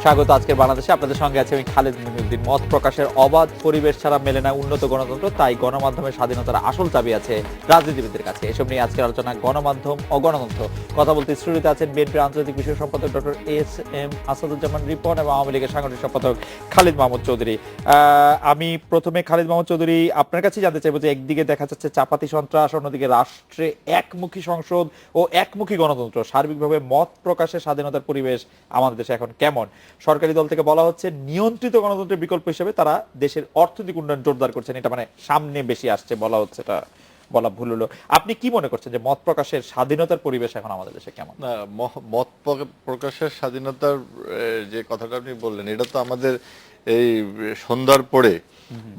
স্বাগত আজকের বাংলাদেশে। আপনাদের সঙ্গে আছে আমি খালেদ মুহিউদ্দিন। মত প্রকাশের অবাধ পরিবেশ ছাড়া মেলে না উন্নত গণতন্ত্র, তাই গণমাধ্যমের স্বাধীনতার আসল চাবি আছে রাজনীতিবিদদের কাছে। এসব নিয়ে আজকের আলোচনা গণমাধ্যম ও গণতন্ত্র। কথা বলতে স্টুডিওতে আছেন বিএনপির আন্তর্জাতিক বিষয় সম্পাদক doctor S M Asaduzzaman Ripon এবং আওয়ামী লীগের সাংগঠনিক সম্পাদক খালিদ মাহমুদ চৌধুরী। আমি প্রথমে খালিদ মাহমুদ চৌধুরী আপনার কাছে জানতে চাইবো যে একদিকে দেখা যাচ্ছে চাপাতি সন্ত্রাস, অন্যদিকে রাষ্ট্রে একমুখী সংসদ ও একমুখী গণতন্ত্র, সার্বিকভাবে মত প্রকাশের স্বাধীনতার পরিবেশ আমাদের দেশে এখন কেমন? সরকারি দল থেকে বলা হচ্ছে নিয়ন্ত্রিত গণতন্ত্রের বিকল্প হিসেবে তারা দেশের অর্থনৈতিক উন্নয়ন জোরদার করছেন, এটা মানে সামনে বেশি আসছে বলা হচ্ছে, এটা বলা ভুল হলো। আপনি কি মনে করছেন যে মত প্রকাশের স্বাধীনতার পরিবেশ এখন আমাদের দেশে কেমন? না, মত প্রকাশের স্বাধীনতার যে কথাটা আপনি বললেন, এটা তো আমাদের এই সন্ধ্যার পরে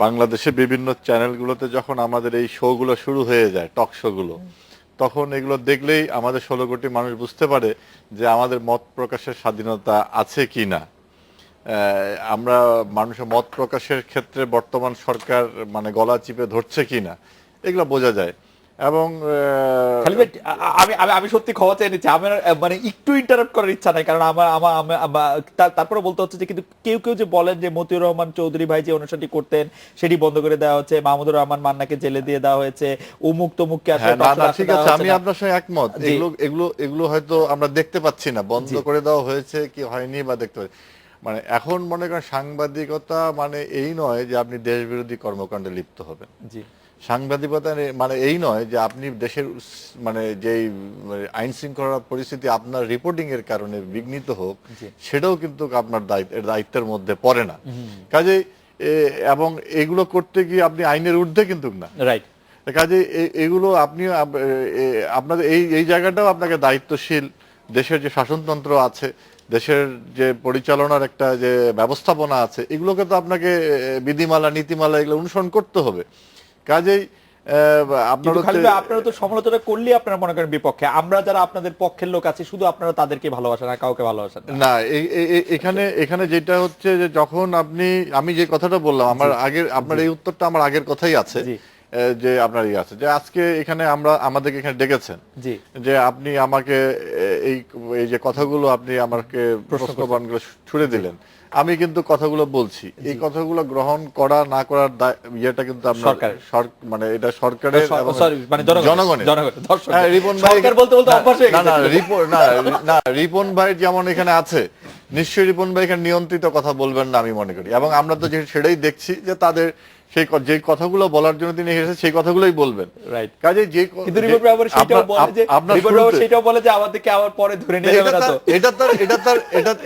বাংলাদেশে বিভিন্ন চ্যানেলগুলোতে যখন আমাদের এই শোগুলো শুরু হয়ে যায়, টক শোগুলো, তখন এগুলো দেখলেই আমাদের 16 কোটি মানুষ বুঝতে পারে যে আমাদের মত প্রকাশের স্বাধীনতা আছে কি না। আমরা মানুষের মত প্রকাশের ক্ষেত্রে বর্তমান সরকার মানে গলা চিপে ধরছে কি না, এগুলো বোঝা যায়। এবং আমি সত্যি ক্ষমা চেয়ে নিচ্ছি, আমার মানে একটু ইন্টারাপ্ট করার ইচ্ছা নাই, কারণ তারপরে বলতে হচ্ছে যে কিন্তু কেউ কেউ যে বলেন যে মতিউর রহমান চৌধুরী ভাই যে অনুষ্ঠানটি করতেন সেটি বন্ধ করে দেওয়া হচ্ছে, মাহমুদুর রহমান মান্নাকে জেলে দিয়ে দেওয়া হয়েছে, অমুক তমুককে ঠিক আছে, আমি আপনার সঙ্গে একমত। এগুলো হয়তো আমরা দেখতে পাচ্ছি না, বন্ধ করে দেওয়া হয়েছে কি হয়নি বা দেখতে পাচ্ছি। মানে এখন মনে করেন সাংবাদিকতা মানে এই নয় যে আপনি দেশ বিরোধী কর্মকাণ্ডে লিপ্ত হবেন। জি, সাংবাদিকতা মানে এই নয় যে আপনি দেশের মানে যেই আইন শৃঙ্খলা পরিস্থিতি আপনার রিপোর্টিং এর কারণে বিঘ্নিত হোক, সেটাও কিন্তু আপনার দায়িত্বের মধ্যে পড়ে না। কাজে এবং এগুলো করতে গিয়ে আপনি আইনের ঊর্ধ্বে কিন্তু না, রাইট। কাজে এগুলো আপনি আপনাদের এই জায়গাটাও আপনাকে দায়িত্বশীল, দেশের যে শাসনতন্ত্র আছে, দেশের যে পরিচালনার একটা যে ব্যবস্থাপনা আছে, এগুলোকে তো আপনাকে বিধিমালা নীতিমালা এগুলো অনুসরণ করতে হবে। কাজেই আপনারা তো সমালোচনা করলে আপনারা মনে করেন বিপক্ষে, আমরা যারা আপনাদের পক্ষের লোক আছি শুধু আপনারা তাদেরকে ভালোবাসেন আর কাউকে ভালোবাসেন না। এখানে যেটা হচ্ছে যে যখন আমি যে কথাটা বললাম, আমার আগের আপনার এই উত্তরটা আমার আগের কথাই আছে, যে আপনার ইয়ে আছে যে আজকে এখানে আমাদেরকে এখানে ডেকেছেন, যে আপনি আমাকে এই যে কথাগুলো আপনি আমাকে প্রশ্নবাণগুলো ছুড়ে দিলেন, আমি কিন্তু কথাগুলো বলছি, এই কথাগুলো গ্রহণ করা না করার ইয়েটা কিন্তু আপনার মানে এটা সরকারের জনগণের। রিপন ভাই যেমন এখানে আছে, নিশ্চয়ই রিপন ভাই এখানে নিয়ন্ত্রিত কথা বলবেন না আমি মনে করি, এবং আমরা তো সেটাই দেখছি যে তাদের সেই যে কথাগুলো বলার জন্য তিনি এসেছেন সেই কথাগুলোই বলবেন। রাইট। কাজে যে কিন্তু রিপোর্ট ব্যাপারে সেটাও বলে যে সেটাও বলে যে আমাদেরকে আবার পরে ধরে নিয়ে যাবে না, তো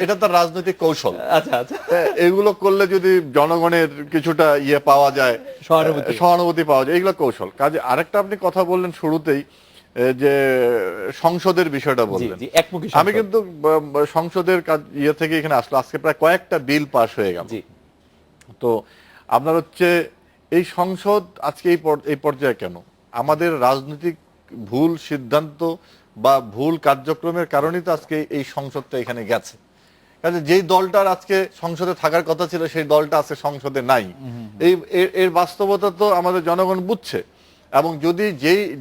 এটা তার রাজনৈতিক কৌশল। আচ্ছা আচ্ছা, এগুলো করলে যদি জনগণের কিছুটা ইয়ে পাওয়া যায়, সহানুভূতি পাওয়া যায়, এগুলো কৌশল। কাজে আরেকটা আপনি কথা বললেন শুরুতেই যে সংসদের বিষয়টা বললেন, আমি কিন্তু সংসদের ইয়ে থেকে এখানে আসলো, আজকে প্রায় কয়েকটা বিল পাস হয়ে গেল। তো আপনার হচ্ছে এই সংসদ আজকে এই পর্যায়ে কেন? আমাদের রাজনৈতিক ভুল সিদ্ধান্ত বা ভুল কার্যক্রমের কারণেই তো আজকে এই সংসদটা এখানে গেছে। কাজে যেই দলটার আজকে সংসদে থাকার কথা ছিল সেই দলটা আজকে সংসদে নাই, এর বাস্তবতা তো আমাদের জনগণ বুঝছে। এবং যদি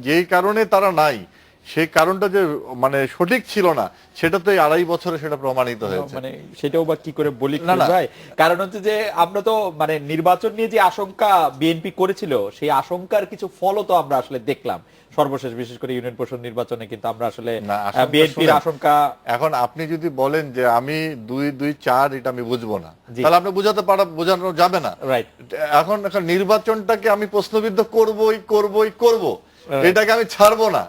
যেই কারণে তারা নাই, সেই কারণটা যে মানে সঠিক ছিল না, সেটা তো এই 2.5 বছরে সেটা প্রমাণিত হয়েছে। মানে সেটাও বা কি করে বলি ভাই, কারণ হচ্ছে যে আমরা তো মানে নির্বাচন নিয়ে যে আশঙ্কা বিএনপি করেছিল, সেই আশঙ্কার কিছু ফলও তো আমরা আসলে দেখলাম সর্বশেষ, বিশেষ করে ইউনিয়ন পরিষদ নির্বাচনে কিন্তু আমরা আসলে বিএনপির আশঙ্কা। এখন আপনি যদি বলেন যে আমি 2-2-4 এটা আমি বুঝবো না, তাহলে আপনি বোঝানো যাবে না। রাইট। এখন নির্বাচনটাকে আমি প্রশ্নবিদ্ধ করবো, এটাকে আমি ছাড়বো না,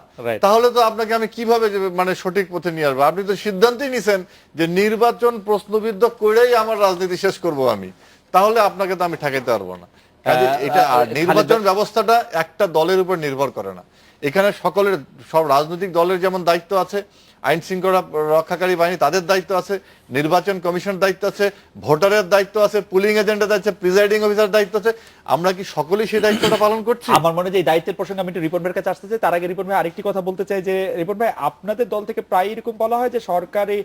তাহলে তো আপনাকে আমি কিভাবে মানে সঠিক পথে নিয়ে আসবো? আপনি তো সিদ্ধান্তই নিছেন যে নির্বাচন প্রশ্নবিদ্ধ করেই আমার রাজনীতি শেষ করব আমি, তাহলে আপনাকে তো আমি ঠেকাইতে পারবো না। এটা নির্বাচন ব্যবস্থাটা একটা দলের উপর নির্ভর করে না, এখানে সব রাজনৈতিক দলের যেমন দায়িত্ব আছে, আইন শৃঙ্খলা রক্ষাকারী বাহিনী তাদের দায়িত্ব আছে, নির্বাচন কমিশন দায়িত্ব আছে, ভোটারের দায়িত্ব আছে, পুলিং এজেন্টের দায়িত্ব আছে, প্রিজাইডিং অফিসার দায়িত্ব আছে। আমরা কি সকলেই সেই দায়িত্বটা পালন করছি? আমার মনে হয় যে এই দায়িত্বের প্রসঙ্গে আমি একটু রিপন ভাইয়ের কাছে আসতে চাই। তার আগে রিপন ভাই আরেকটি কথা বলতে চাই যে রিপন ভাই, আপনাদের দল থেকে প্রায় এরকম বলা হয় যে সরকারি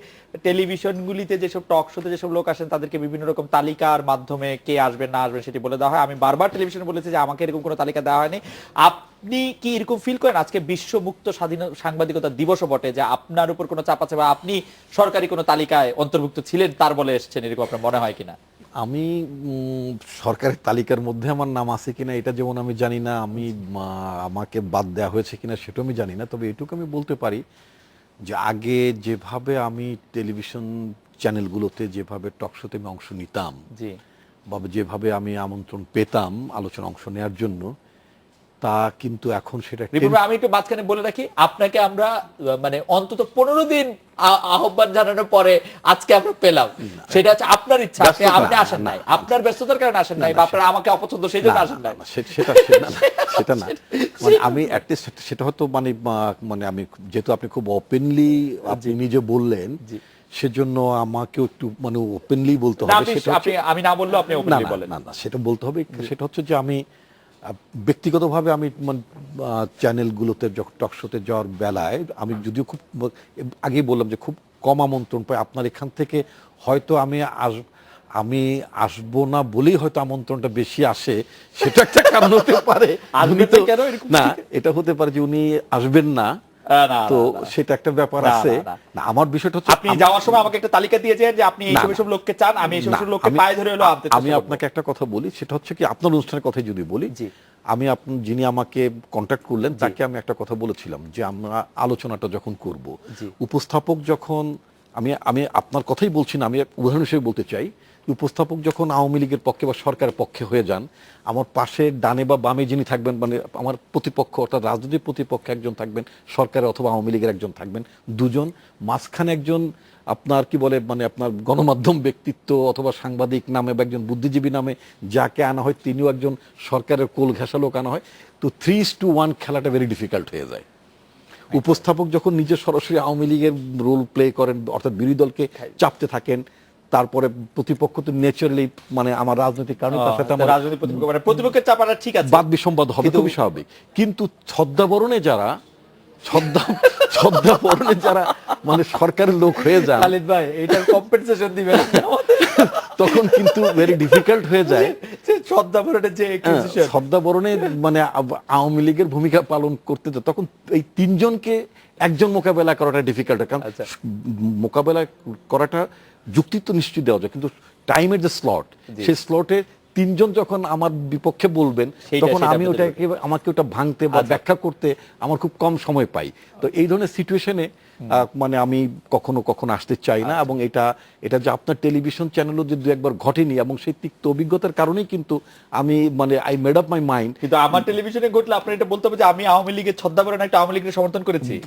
টেলিভিশনগুলিতে যেসব টক শোতে যেসব লোক আসেন তাদেরকে বিভিন্ন রকম তালিকার মাধ্যমে কে আসবেন না আসবেন সেটি বলে দেওয়া হয়। আমি বারবার টেলিভিশনে বলেছি যে আমাকে এরকম কোনো তালিকা দেওয়া হয়নি। আপনি কি এরকম ফিল করেন আজকে বিশ্ব মুক্ত স্বাধীন সাংবাদিকতা দিবসও বটে, যে আপনার উপর কোনো চাপ আছে বা আপনি সরকারি কোনো তালিকায় অন্তর্ভুক্ত ছিলেন তার বলে এসেছেন, এরকম আপনার মনে হয় কিনা? আমি সরকারের তালিকার মধ্যে আমার নাম আছে কিনা এটা যেমন আমি জানি না, আমি আমাকে বাদ দেওয়া হয়েছে কিনা সেটাও আমি জানি না। তবে এটুকু আমি বলতে পারি যে আগে যেভাবে আমি টেলিভিশন চ্যানেলগুলোতে যেভাবে টকশোতে আমি অংশ নিতাম, জি, বা যেভাবে আমি আমন্ত্রণ পেতাম আলোচনা অংশ নেওয়ার জন্য, তা কিন্তু এখন সেটা আমি একটু মাঝখানে বলে রাখি, আপনাকে আমরা মানে অন্তত 15 দিন আহ্বান জানানোর পরে আজকে আমরা পেলাম। সেটা হচ্ছে আপনার ইচ্ছা, আপনি আসেন নাই, আপনার ব্যস্ততার কারণে আসেন নাই, বা আপনার আমাকে অপছন্দ সেই জন্য আসেন নাই। সেটা না, মানে আমি অ্যাটলিস্ট সেটা হয়তো মানে আমি যেহেতু আপনি খুব ওপেনলি আপনি নিজে বললেন, সেজন্য আমাকেও একটু মানে ওপেনলি বলতে হবে। আমি না বললেও আপনি ওপেনলি বলেন। না, সেটা বলতে হবে। সেটা হচ্ছে যে আমি ব্যক্তিগতভাবে আমি চ্যানেলগুলোতে টকশোতে যাওয়ার বেলায় আমি যদিও খুব আগেই বললাম যে খুব কম আমন্ত্রণ পাই। আপনার এখান থেকে হয়তো আমি আসবো না বলেই হয়তো আমন্ত্রণটা বেশি আসে, সেটা একটা কারণ হতে পারে। না, এটা হতে পারে যে উনি আসবেন না, তো সেটা একটা ব্যাপার আছে। না, আমার বিষয়টা হচ্ছে আপনি যাওয়ার সময় আমাকে একটা তালিকা দিয়েছেন যে আপনি এইসব এইসব লোককে চান, আমি এইসব এইসব লোককে পায়ে ধরে হলো আনতে চাই। আমি আপনাকে একটা কথা বলি, সেটা হচ্ছে কি আপনার অনুষ্ঠানের কথাই যদি বলি, আমি যিনি আমাকে কন্ট্যাক্ট করলেন তাকে আমি একটা কথা বলেছিলাম যে আমরা আলোচনাটা যখন করব, উপস্থাপক যখন আমি আপনার কথাই বলছি না, আমি উদাহরণ হিসেবে বলতে চাই, উপস্থাপক যখন আওয়ামী লীগের পক্ষে বা সরকারের পক্ষে হয়ে যান, আমার পাশে ডানে বা বামে যিনি থাকবেন, মানে আমার প্রতিপক্ষ অর্থাৎ রাজনৈতিক প্রতিপক্ষে একজন থাকবেন, সরকারের অথবা আওয়ামী লীগের একজন থাকবেন, দুজন, মাঝখানে একজন আপনার কি বলে মানে আপনার গণমাধ্যম ব্যক্তিত্ব অথবা সাংবাদিক নামে বা একজন বুদ্ধিজীবী নামে যাকে আনা হয়, তিনিও একজন সরকারের কোল ঘেঁষা লোক আনা হয়। তো 3:1 খেলাটা ভেরি ডিফিকাল্ট হয়ে যায়। উপস্থাপক যখন নিজে সরাসরি আওয়ামী লীগের রোল প্লে করেন, অর্থাৎ বিরোধী দলকে চাপতে থাকেন, তারপরে প্রতিপক্ষ তো ন্যাচারালি মানে আমার রাজনৈতিক কারণে তার সাথে আমার প্রতিপক্ষের চাপাটা ঠিক আছে, বাদ বিসম্বাদ হবে, খুবই স্বাভাবিক। কিন্তু ছদ্মাবরণে যারা যারা মানে সরকারের লোক হয়ে যান, খালিদ ভাই এটার কম্পেনসেশন দিবেন, তখন কিন্তু ভেরি ডিফিকাল্ট হয়ে যায়। ছদ্মাবরণে মানে আওয়ামী লীগের ভূমিকা পালন করতে, তখন এই তিনজনকে একজন মোকাবেলা করাটা ডিফিকাল্ট। কারণ মোকাবেলা করাটা যুক্তিত্ব নিশ্চয়ই দেওয়া যায়, কিন্তু টাইমের যে স্লট, সেই স্লটে তিনজন যখন আমার বিপক্ষে বলবেন, তখন আমি ওটাকে আমাকে ওটা ভাঙতে বা ব্যাখ্যা করতে আমার খুব কম সময় পাই। তো এই ধরনের সিচুয়েশনে মানে আমি কখনো কখনো আসতে চাই না। এবং এটা যে আপনার টেলিভিশন চ্যানেলও যে দু একবার ঘটেনি, এবং সেই তিক্ত অভিজ্ঞতার কারণেই কিন্তু আমি মানে I made up my mind. কিন্তু আমার টেলিভিশনে ঘটলে আপনার এটা বলতে হবে যে আমি আওয়ামী লীগের ছদ্মাবরণে একটা আওয়ামী লীগের সমর্থন করেছি।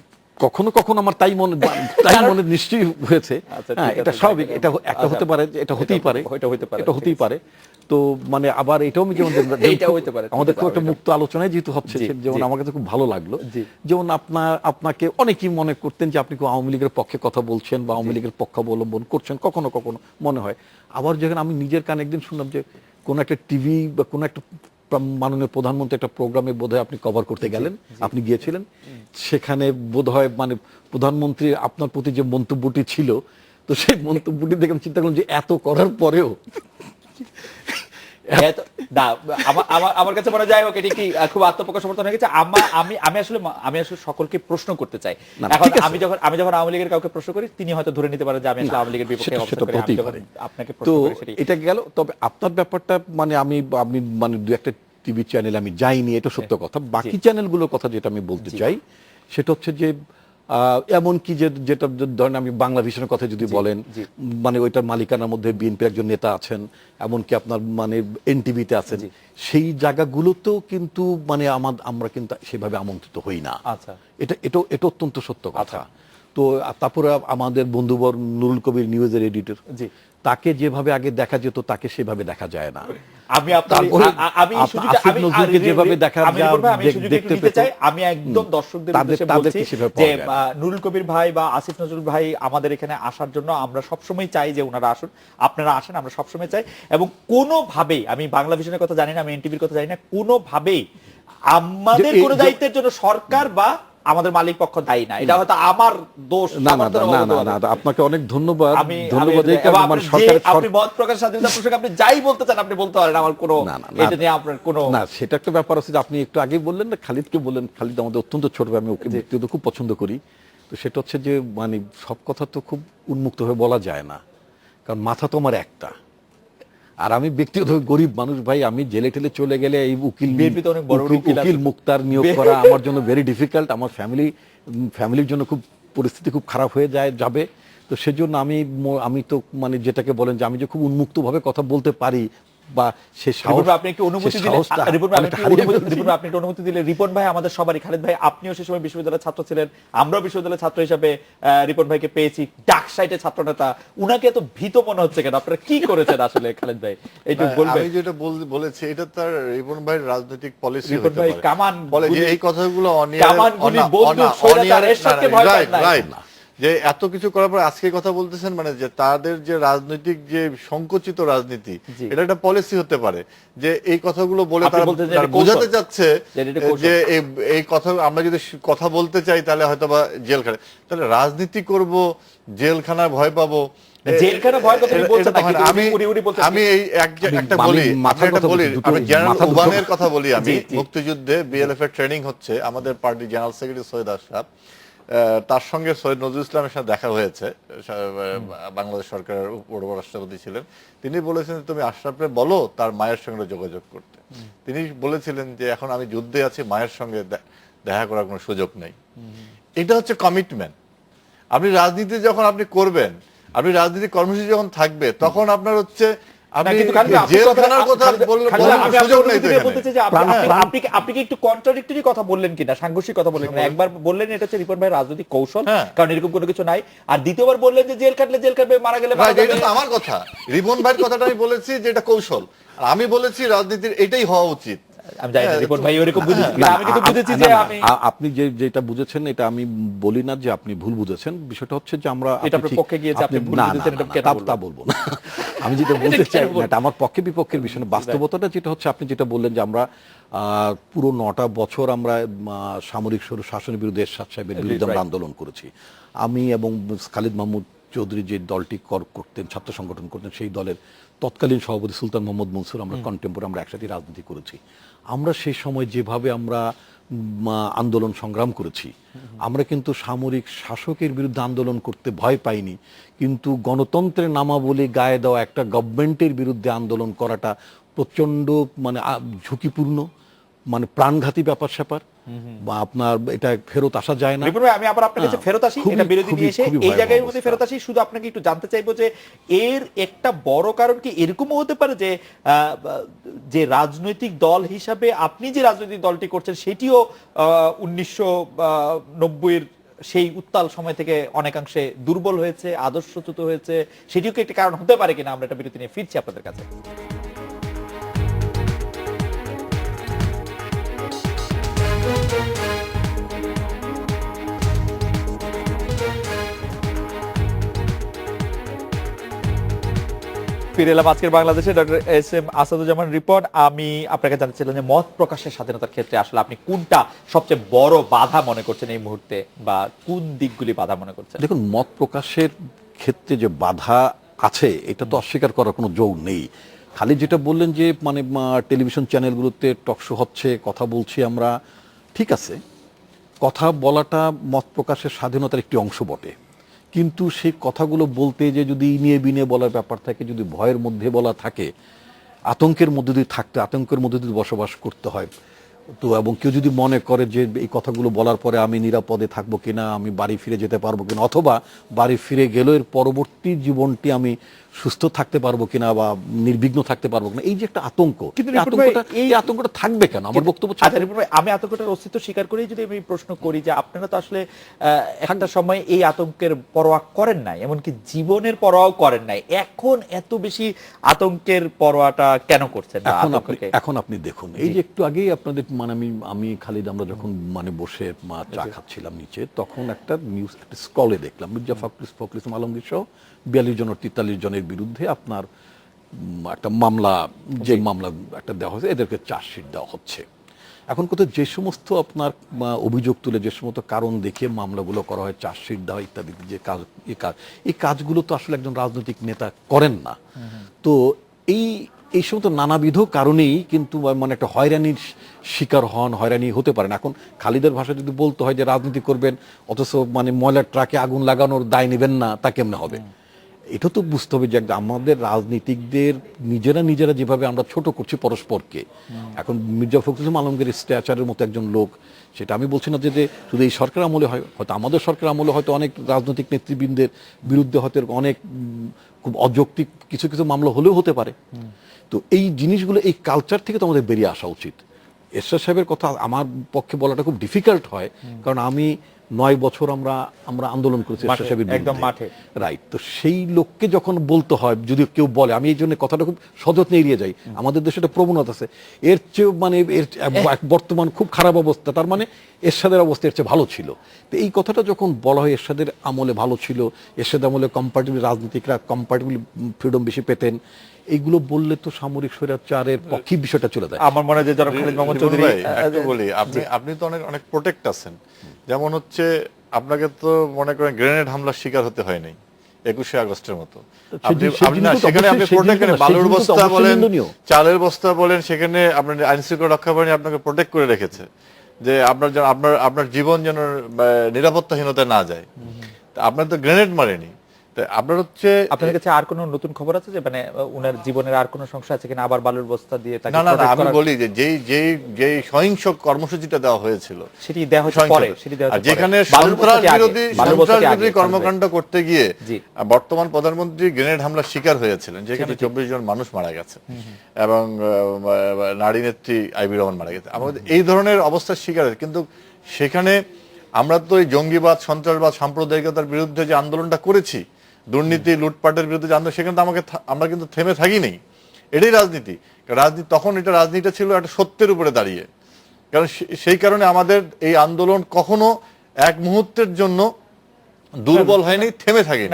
কখনো কখনো আমার তাই মনে নিশ্চয়ই হয়েছে। এটা স্বাভাবিক, এটা একটা হতে পারে, এটা হতেই পারে, এটা হতেই পারে। তো মানে আবার এটাও আমি যেমন আমাদের খুব একটা মুক্ত আলোচনায় যেহেতু হচ্ছে, যেমন আমার কাছে খুব ভালো লাগলো, যেমন আপনাকে অনেকেই মনে করতেন যে আপনি আওয়ামী লীগের পক্ষে কথা বলছেন বা আওয়ামী লীগের পক্ষ অবলম্বন করছেন, কখনো কখনো মনে হয়। আবার যখন আমি নিজের কানে একদিন শুনলাম যে কোন একটা টিভি বা কোন একটা মাননীয় প্রধানমন্ত্রী একটা প্রোগ্রামে বোধহয় আপনি কভার করতে গেলেন, আপনি গিয়েছিলেন, সেখানে বোধহয় মানে প্রধানমন্ত্রীর আপনার প্রতি যে মন্তব্যটি ছিল, তো সেই মন্তব্যটি দেখে আমি চিন্তা করলাম যে এত করার পরেও আমার কাছে মনে যায় এটি কি খুব আত্মপ্রকাশ সমর্থন হয়ে গেছে। আমি আসলে সকলকে প্রশ্ন করতে চাই। এখন আমি যখন আওয়ামী লীগের কাউকে প্রশ্ন করি, তিনি হয়তো ধরে নিতে পারেন যে আমি আসলে আওয়ামী লীগের বিপক্ষে আপনাকে তো এটা গেল। তবে আপনার ব্যাপারটা মানে আমি মানে দু একটা টিভি চ্যানেল আমি যাইনি, এটা সত্য কথা। বাকি চ্যানেলগুলোর কথা যেটা আমি বলতে চাই, সেটা হচ্ছে যে এমনকি যেটা ধরেন আমি বাংলা ভিশনের কথা যদি বলেন, মানে ওইটার মালিকানার মধ্যে বিএনপির একজন নেতা আছেন, এমনকি আপনার মানে এনটিভিতে আছেন, সেই জায়গাগুলোতেও কিন্তু মানে আমরা কিন্তু সেভাবে আমন্ত্রিত হই না। এটা অত্যন্ত সত্য কথা। তো তারপরে আমাদের বন্ধুবর নুরুল কবির নিউজের এডিটর, তাকে যেভাবে আগে দেখা যেত তাকে সেভাবে দেখা যায় না। আমি একদম দর্শকদের উদ্দেশ্যে বলছি যে নুরুল কবির ভাই বা আসিফ নজরুল ভাই আমাদের এখানে আসার জন্য আমরা সবসময় চাই যে ওনারা আসুন, আপনারা আসেন, আমরা সবসময় চাই। এবং কোনোভাবেই, আমি বাংলা ভিশনের কথা জানি না, আমি এনটিভির কথা জানি না, কোনোভাবেই আমাদের কোনো দায়িত্বের জন্য সরকার বা আমাদের মালিক পক্ষ দায়ী না, এটা হয়তো আমার দোষ। না না না না, আপনাকে অনেক ধন্যবাদ। আপনি মত প্রকাশ স্বাধীনতা প্রসঙ্গে আপনি যাই বলতে চান আপনি বলতে পারেন, আমার কোনো এটা নিয়ে আপনার কোনো না। সেটা একটা ব্যাপার আছে যে আপনি একটু আগে বললেন না, খালিদকে বললেন, খালিদ আমাদের অত্যন্ত ছোট ভাই, আমি ওকে ব্যক্তিগত খুব পছন্দ করি। তো সেটা হচ্ছে যে মানে সব কথা তো খুব উন্মুক্তভাবে বলা যায় না, কারণ মাথা তো আমার একটা, আর আমি ব্যক্তিগত গরিব মানুষ ভাই। আমি জেলে টেলে চলে গেলে এই উকিল মুক্তার নিয়োগ করা আমার জন্য ভেরি ডিফিকাল্ট। আমার ফ্যামিলির জন্য খুব পরিস্থিতি খুব খারাপ হয়ে যাবে। তো সেজন্য আমি তো মানে যেটাকে বলেন যে আমি যে খুব উন্মুক্তভাবে কথা বলতে পারি বা সে সাহস, আপনি কি অনুমতি দিলে রিপন ভাই আমাদের সবারই, খালিদ ভাই আপনিও সে সময় বিশ্ববিদ্যালয়ের ছাত্র ছিলেন, আমরাও বিশ্ববিদ্যালয়ের ছাত্র হিসেবে রিপন ভাইকে পেয়েছি, ডাক সাইটে ছাত্র নেতা, উনাকে এত ভীত মনে হচ্ছে কেন? আপনারা কি করেছেন আসলে খালিদ ভাই একটু বলবেন? আমি যেটা বলেছি এটা তার রিপন ভাইয়ের রাজনৈতিক পলিসি রিপন ভাই কামান বলে যে এই কথাগুলো রাইট, যে এত কিছু করার পর আজকে কথা বলতেছেন, মানে যে তাদের যে রাজনৈতিক যে সংকুচিত রাজনীতি, এটা একটা পলিসি হতে পারে যে এই কথাগুলো বলে তারা বোঝাতে চাচ্ছে যে এই কথা আমরা যদি কথা বলতে চাই তাহলে হয়তো বা জেলখানা, তাহলে রাজনীতি করব জেলখানায় ভয় পাবো। আমি একটা বলি, আমি জেনারেল ওবানের কথা বলি। আমি মুক্তিযুদ্ধে বিএলএফ এর ট্রেনিং হচ্ছে, আমাদের party general secretary Syed Ashraf, তার সঙ্গে সৈয়দ নজরুল ইসলামের সাথে দেখা হয়েছে, বাংলাদেশ সরকারের উপরাষ্ট্রপতি ছিলেন। তিনি বলেছেন তুমি আশরাফে বলো তার মায়ের সঙ্গে যোগাযোগ করতে। তিনি বলেছিলেন যে এখন আমি যুদ্ধে আছি, মায়ের সঙ্গে দেখা করার কোনো সুযোগ নেই। এটা হচ্ছে কমিটমেন্ট। আপনি রাজনীতি যখন আপনি করবেন, আপনি রাজনীতি কর্মসূচি যখন থাকবে, তখন আপনার হচ্ছে আপনি একটু কন্ট্রাডিক্টরি কথা বললেন কিনা, সাংঘর্ষিক কথা বললেন কিনা। একবার বললেন এটা হচ্ছে রিপন ভাই রাজনৈতিক কৌশল, কারণ এরকম কোনো কিছু নাই, আর দ্বিতীয়বার বললেন যে জেল কাটবে, মারা গেলে। এটা আমার কথা, রিপন ভাইয়ের কথাটা আমি বলেছি যে এটা কৌশল, আর আমি বলেছি রাজনীতির এটাই হওয়া উচিত। আপনি যেটা বুঝেছেন এটা আমি বলি না যে আপনি ভুল বুঝেছেন। বিষয়টা হচ্ছে যে আমরা তা বলবো না। আমি যেটা বলতে চাই এটা আমার পক্ষে বিপক্ষের বিষয় না। বাস্তবতাটা যেটা হচ্ছে আপনি যেটা বললেন যে আমরা পুরো 9টা বছর আমরা সামরিক শাসনের বিরুদ্ধে এরশাদ সাহেবের বিরুদ্ধে আমরা আন্দোলন করেছি। আমি এবং খালিদ মাহমুদ চৌধুরী যে দলটি করতেন, ছাত্র সংগঠন করতেন, সেই দলের তৎকালীন সভাপতি সুলতান মোহাম্মদ মনসুর, আমরা কন্টেম্পোরারি, আমরা একসাথে রাজনীতি করেছি। আমরা সেই সময় যেভাবে আমরা আন্দোলন সংগ্রাম করেছি, আমরা কিন্তু সামরিক শাসকের বিরুদ্ধে আন্দোলন করতে ভয় পাইনি, কিন্তু গণতন্ত্রের নামাবলী গায়ে দেওয়া একটা গভর্নমেন্টের বিরুদ্ধে আন্দোলন করাটা প্রচন্ড মানে ঝুঁকিপূর্ণ, মানে প্রাণঘাতী ব্যাপার স্যাপার, বা আপনার এটা ফেরত আসা যায় না। আমি আবার আপনার কাছে ফেরত আসি, এটা বিরোধী নিয়ে এসে এই জায়গায় মধ্যে ফেরত আসি। শুধু আপনাকে একটু জানতে চাইবো যে এর একটা বড় কারণ কি এরকমও হতে পারে যে রাজনৈতিক দল হিসাবে আপনি যে রাজনৈতিক দলটি করছেন সেটিও 1990-এর সেই উত্তাল সময় থেকে অনেকাংশে দুর্বল হয়েছে, আদর্শচ্যুত হয়েছে, সেটিও কি একটা কারণ হতে পারে কিনা? আমরা এটা বিরতি নিয়ে ফিরছি আপনাদের কাছে। ফিরে এলাম আজকের বাংলাদেশে doctor S M Asaduzzaman Ripon. আমি আপনাকে জানতে চাইলাম যে মত প্রকাশের স্বাধীনতার ক্ষেত্রে আসলে আপনি কোনটা সবচেয়ে বড় বাধা মনে করছেন এই মুহূর্তে, বা কোন দিকগুলি বাধা মনে করছেন? দেখুন, মত প্রকাশের ক্ষেত্রে যে বাধা আছে এটা তো অস্বীকার করার কোনো জোর নেই। খালি যেটা বললেন যে মানে টেলিভিশন চ্যানেলগুলোতে টকশো হচ্ছে, কথা বলছি আমরা, ঠিক আছে, কথা বলাটা মত প্রকাশের স্বাধীনতার একটি অংশ বটে, কিন্তু সেই কথাগুলো বলতে যে যদি ইনিয়ে বিনিয়ে বলার ব্যাপার থাকে, যদি ভয়ের মধ্যে বলা থাকে, আতঙ্কের মধ্যে দিয়ে থাকতে, আতঙ্কের মধ্যে দিয়ে বসবাস করতে হয় তো, এবং কেউ যদি মনে করে যে এই কথাগুলো বলার পরে আমি নিরাপদে থাকবো কিনা, আমি বাড়ি ফিরে যেতে পারবো কিনা, অথবা বাড়ি ফিরে গেলেও এর পরবর্তী জীবনটি আমি সুস্থ থাকতে পারবো কিনা বা নির্বিঘ্ন থাকতে পারবো কিনা, এই যে একটা আতঙ্ক, এই আতঙ্কটা থাকবে কেন? আমার বক্তব্য, আমি আতঙ্কটার অস্তিত্ব স্বীকার করেই যদি আমি প্রশ্ন করি যে আপনারা তো আসলে একটা সময় এই আতঙ্কের পরোয়া করেন নাই, এমনকি জীবনের পরোয়াও করেন নাই, এখন এত বেশি আতঙ্কের পরোয়াটা কেন করছেন? এখন আপনি দেখুন, এই যে একটু আগেই আপনাদের মানে আমি খালিদ আমরা যখন মানে বসে চা খাচ্ছিলাম নিচে, তখন একটা নিউজ স্ক্রলে দেখলাম মির্জা ফখরুল ইসলাম আলমগীর সহ 42 জন 43 জনের বিরুদ্ধে আপনার একটা মামলা, যে মামলা একটা দেওয়া হয়েছে, এদেরকে চার্জশিট দেওয়া হচ্ছে। এখন কোথাও যে সমস্ত আপনার অভিযোগ তুলে যে সমস্ত কারণ দেখিয়ে মামলাগুলো করা হয়, চার্জশিট দেওয়া ইত্যাদি, যে কাজ এই কাজগুলো তো আসলে একজন রাজনৈতিক নেতা করেন না। তো এই সমস্ত নানাবিধ কারণেই কিন্তু মানে একটা হয়রানির শিকার হন, হয়রানি হতে পারেন। এখন খালিদের ভাষা যদি বলতে হয় যে রাজনীতি করবেন অথচ মানে ময়লার ট্রাকে আগুন লাগানোর দায় নেবেন না, তা কেমনে হবে? এটা তো বুঝতে হবে যে আমাদের রাজনীতিকদের নিজেরা যেভাবে আমরা ছোট করছি পরস্পরকে। এখন মির্জা ফখরুল ইসলাম আলমগীর স্ট্যাচারের মতো একজন লোক, সেটা আমি বলছি না যে শুধু এই সরকার আমলে হয়, হয়তো আমাদের সরকার আমলে হয়তো অনেক রাজনৈতিক নেতৃবৃন্দের বিরুদ্ধে হয়তো অনেক খুব অযৌক্তিক কিছু কিছু মামলা হলেও হতে পারে। তো এই জিনিসগুলো, এই কালচার থেকে তো আমাদের বেরিয়ে আসা উচিত। এরশাদ সাহেবের কথা আমার পক্ষে বলাটা খুব ডিফিকাল্ট হয়, কারণ আমি 9 বছর আমরা আন্দোলন করেছি এরশাদ সাহেবের একদম মাঠে, রাইট। তো সেই লোককে যখন বলতে হয়, যদি কেউ বলে, আমি এই জন্য কথাটা খুব সযত্নে এড়িয়ে যাই, আমাদের দেশে একটা প্রবণতা আছে এর চেয়ে মানে এর বর্তমান খুব খারাপ অবস্থা, তার মানে এরশাদের অবস্থা এর চেয়ে ভালো ছিল। তো এই কথাটা যখন বলা হয় এরশাদের আমলে ভালো ছিল, এরশাদের আমলে কম্পারেটিভলি রাজনীতিকরা কম্পারেটিভলি ফ্রিডম বেশি পেতেন, এইগুলো বললে তো সামরিক স্বৈরাচারের পক্ষে বিষয়টা চলে যায়। আমার মনে হয় যে জনাব খালিদ মাহমুদ চৌধুরী একটু বলি, আপনি তো অনেক প্রোটেক্ট আছেন। যেমন হচ্ছে আপনাকে তো মনে করেন গ্রেনেড হামলার শিকার হতে হয় নাই 21শে আগস্টের মতো। সেখানে আপনি প্রোটেক্ট করেন, বালুর বস্তা বলেন, চালের বস্তা বলেন, সেখানে আপনার আইন শৃঙ্খলা রক্ষা বাহিনী আপনাকে প্রোটেক্ট করে রেখেছে যে আপনার জীবন যেন নিরাপত্তাহীনতা না যায়। আপনার তো গ্রেনেড মারেনি। আপনার কাছে আর কোনো নতুন খবর আছে যে মানে উনার জীবনের আর কোনো সমস্যা আছে কিনা, আবার বালুর বস্তা দিয়ে তাকে না, আমি বলি যে যেই সহিংস কর্মসূচিটা দেওয়া হয়েছিল সেটি দেওয়া হচ্ছে পরে, যেখানে সন্ত্রাস বিরোধী কর্মকাণ্ড করতে গিয়ে বর্তমান প্রধানমন্ত্রী গ্রেনেড হামলার শিকার হয়েছিলেন, যেখানে 24 জন মানুষ মারা গেছে এবং নারী নেত্রী আইবি রহমান মারা গেছে। আমাদের এই ধরনের অবস্থার শিকার হয়েছে, কিন্তু সেখানে আমরা তো এই জঙ্গিবাদ, সন্ত্রাসবাদ, সাম্প্রদায়িকতার বিরুদ্ধে যে আন্দোলনটা করেছি, দুর্নীতি লুটপাটের বিরুদ্ধে যে আন্দোলন, সেখানে তো আমরা কিন্তু থেমে থাকি নেই। এটাই রাজনীতি। তখন এটা রাজনীতিটা ছিল একটা সত্যের উপরে দাঁড়িয়ে, কারণ সেই কারণে আমাদের এই আন্দোলন কখনো এক মুহূর্তের জন্য দুর্বল হয়নি, থেমে থাকেনি।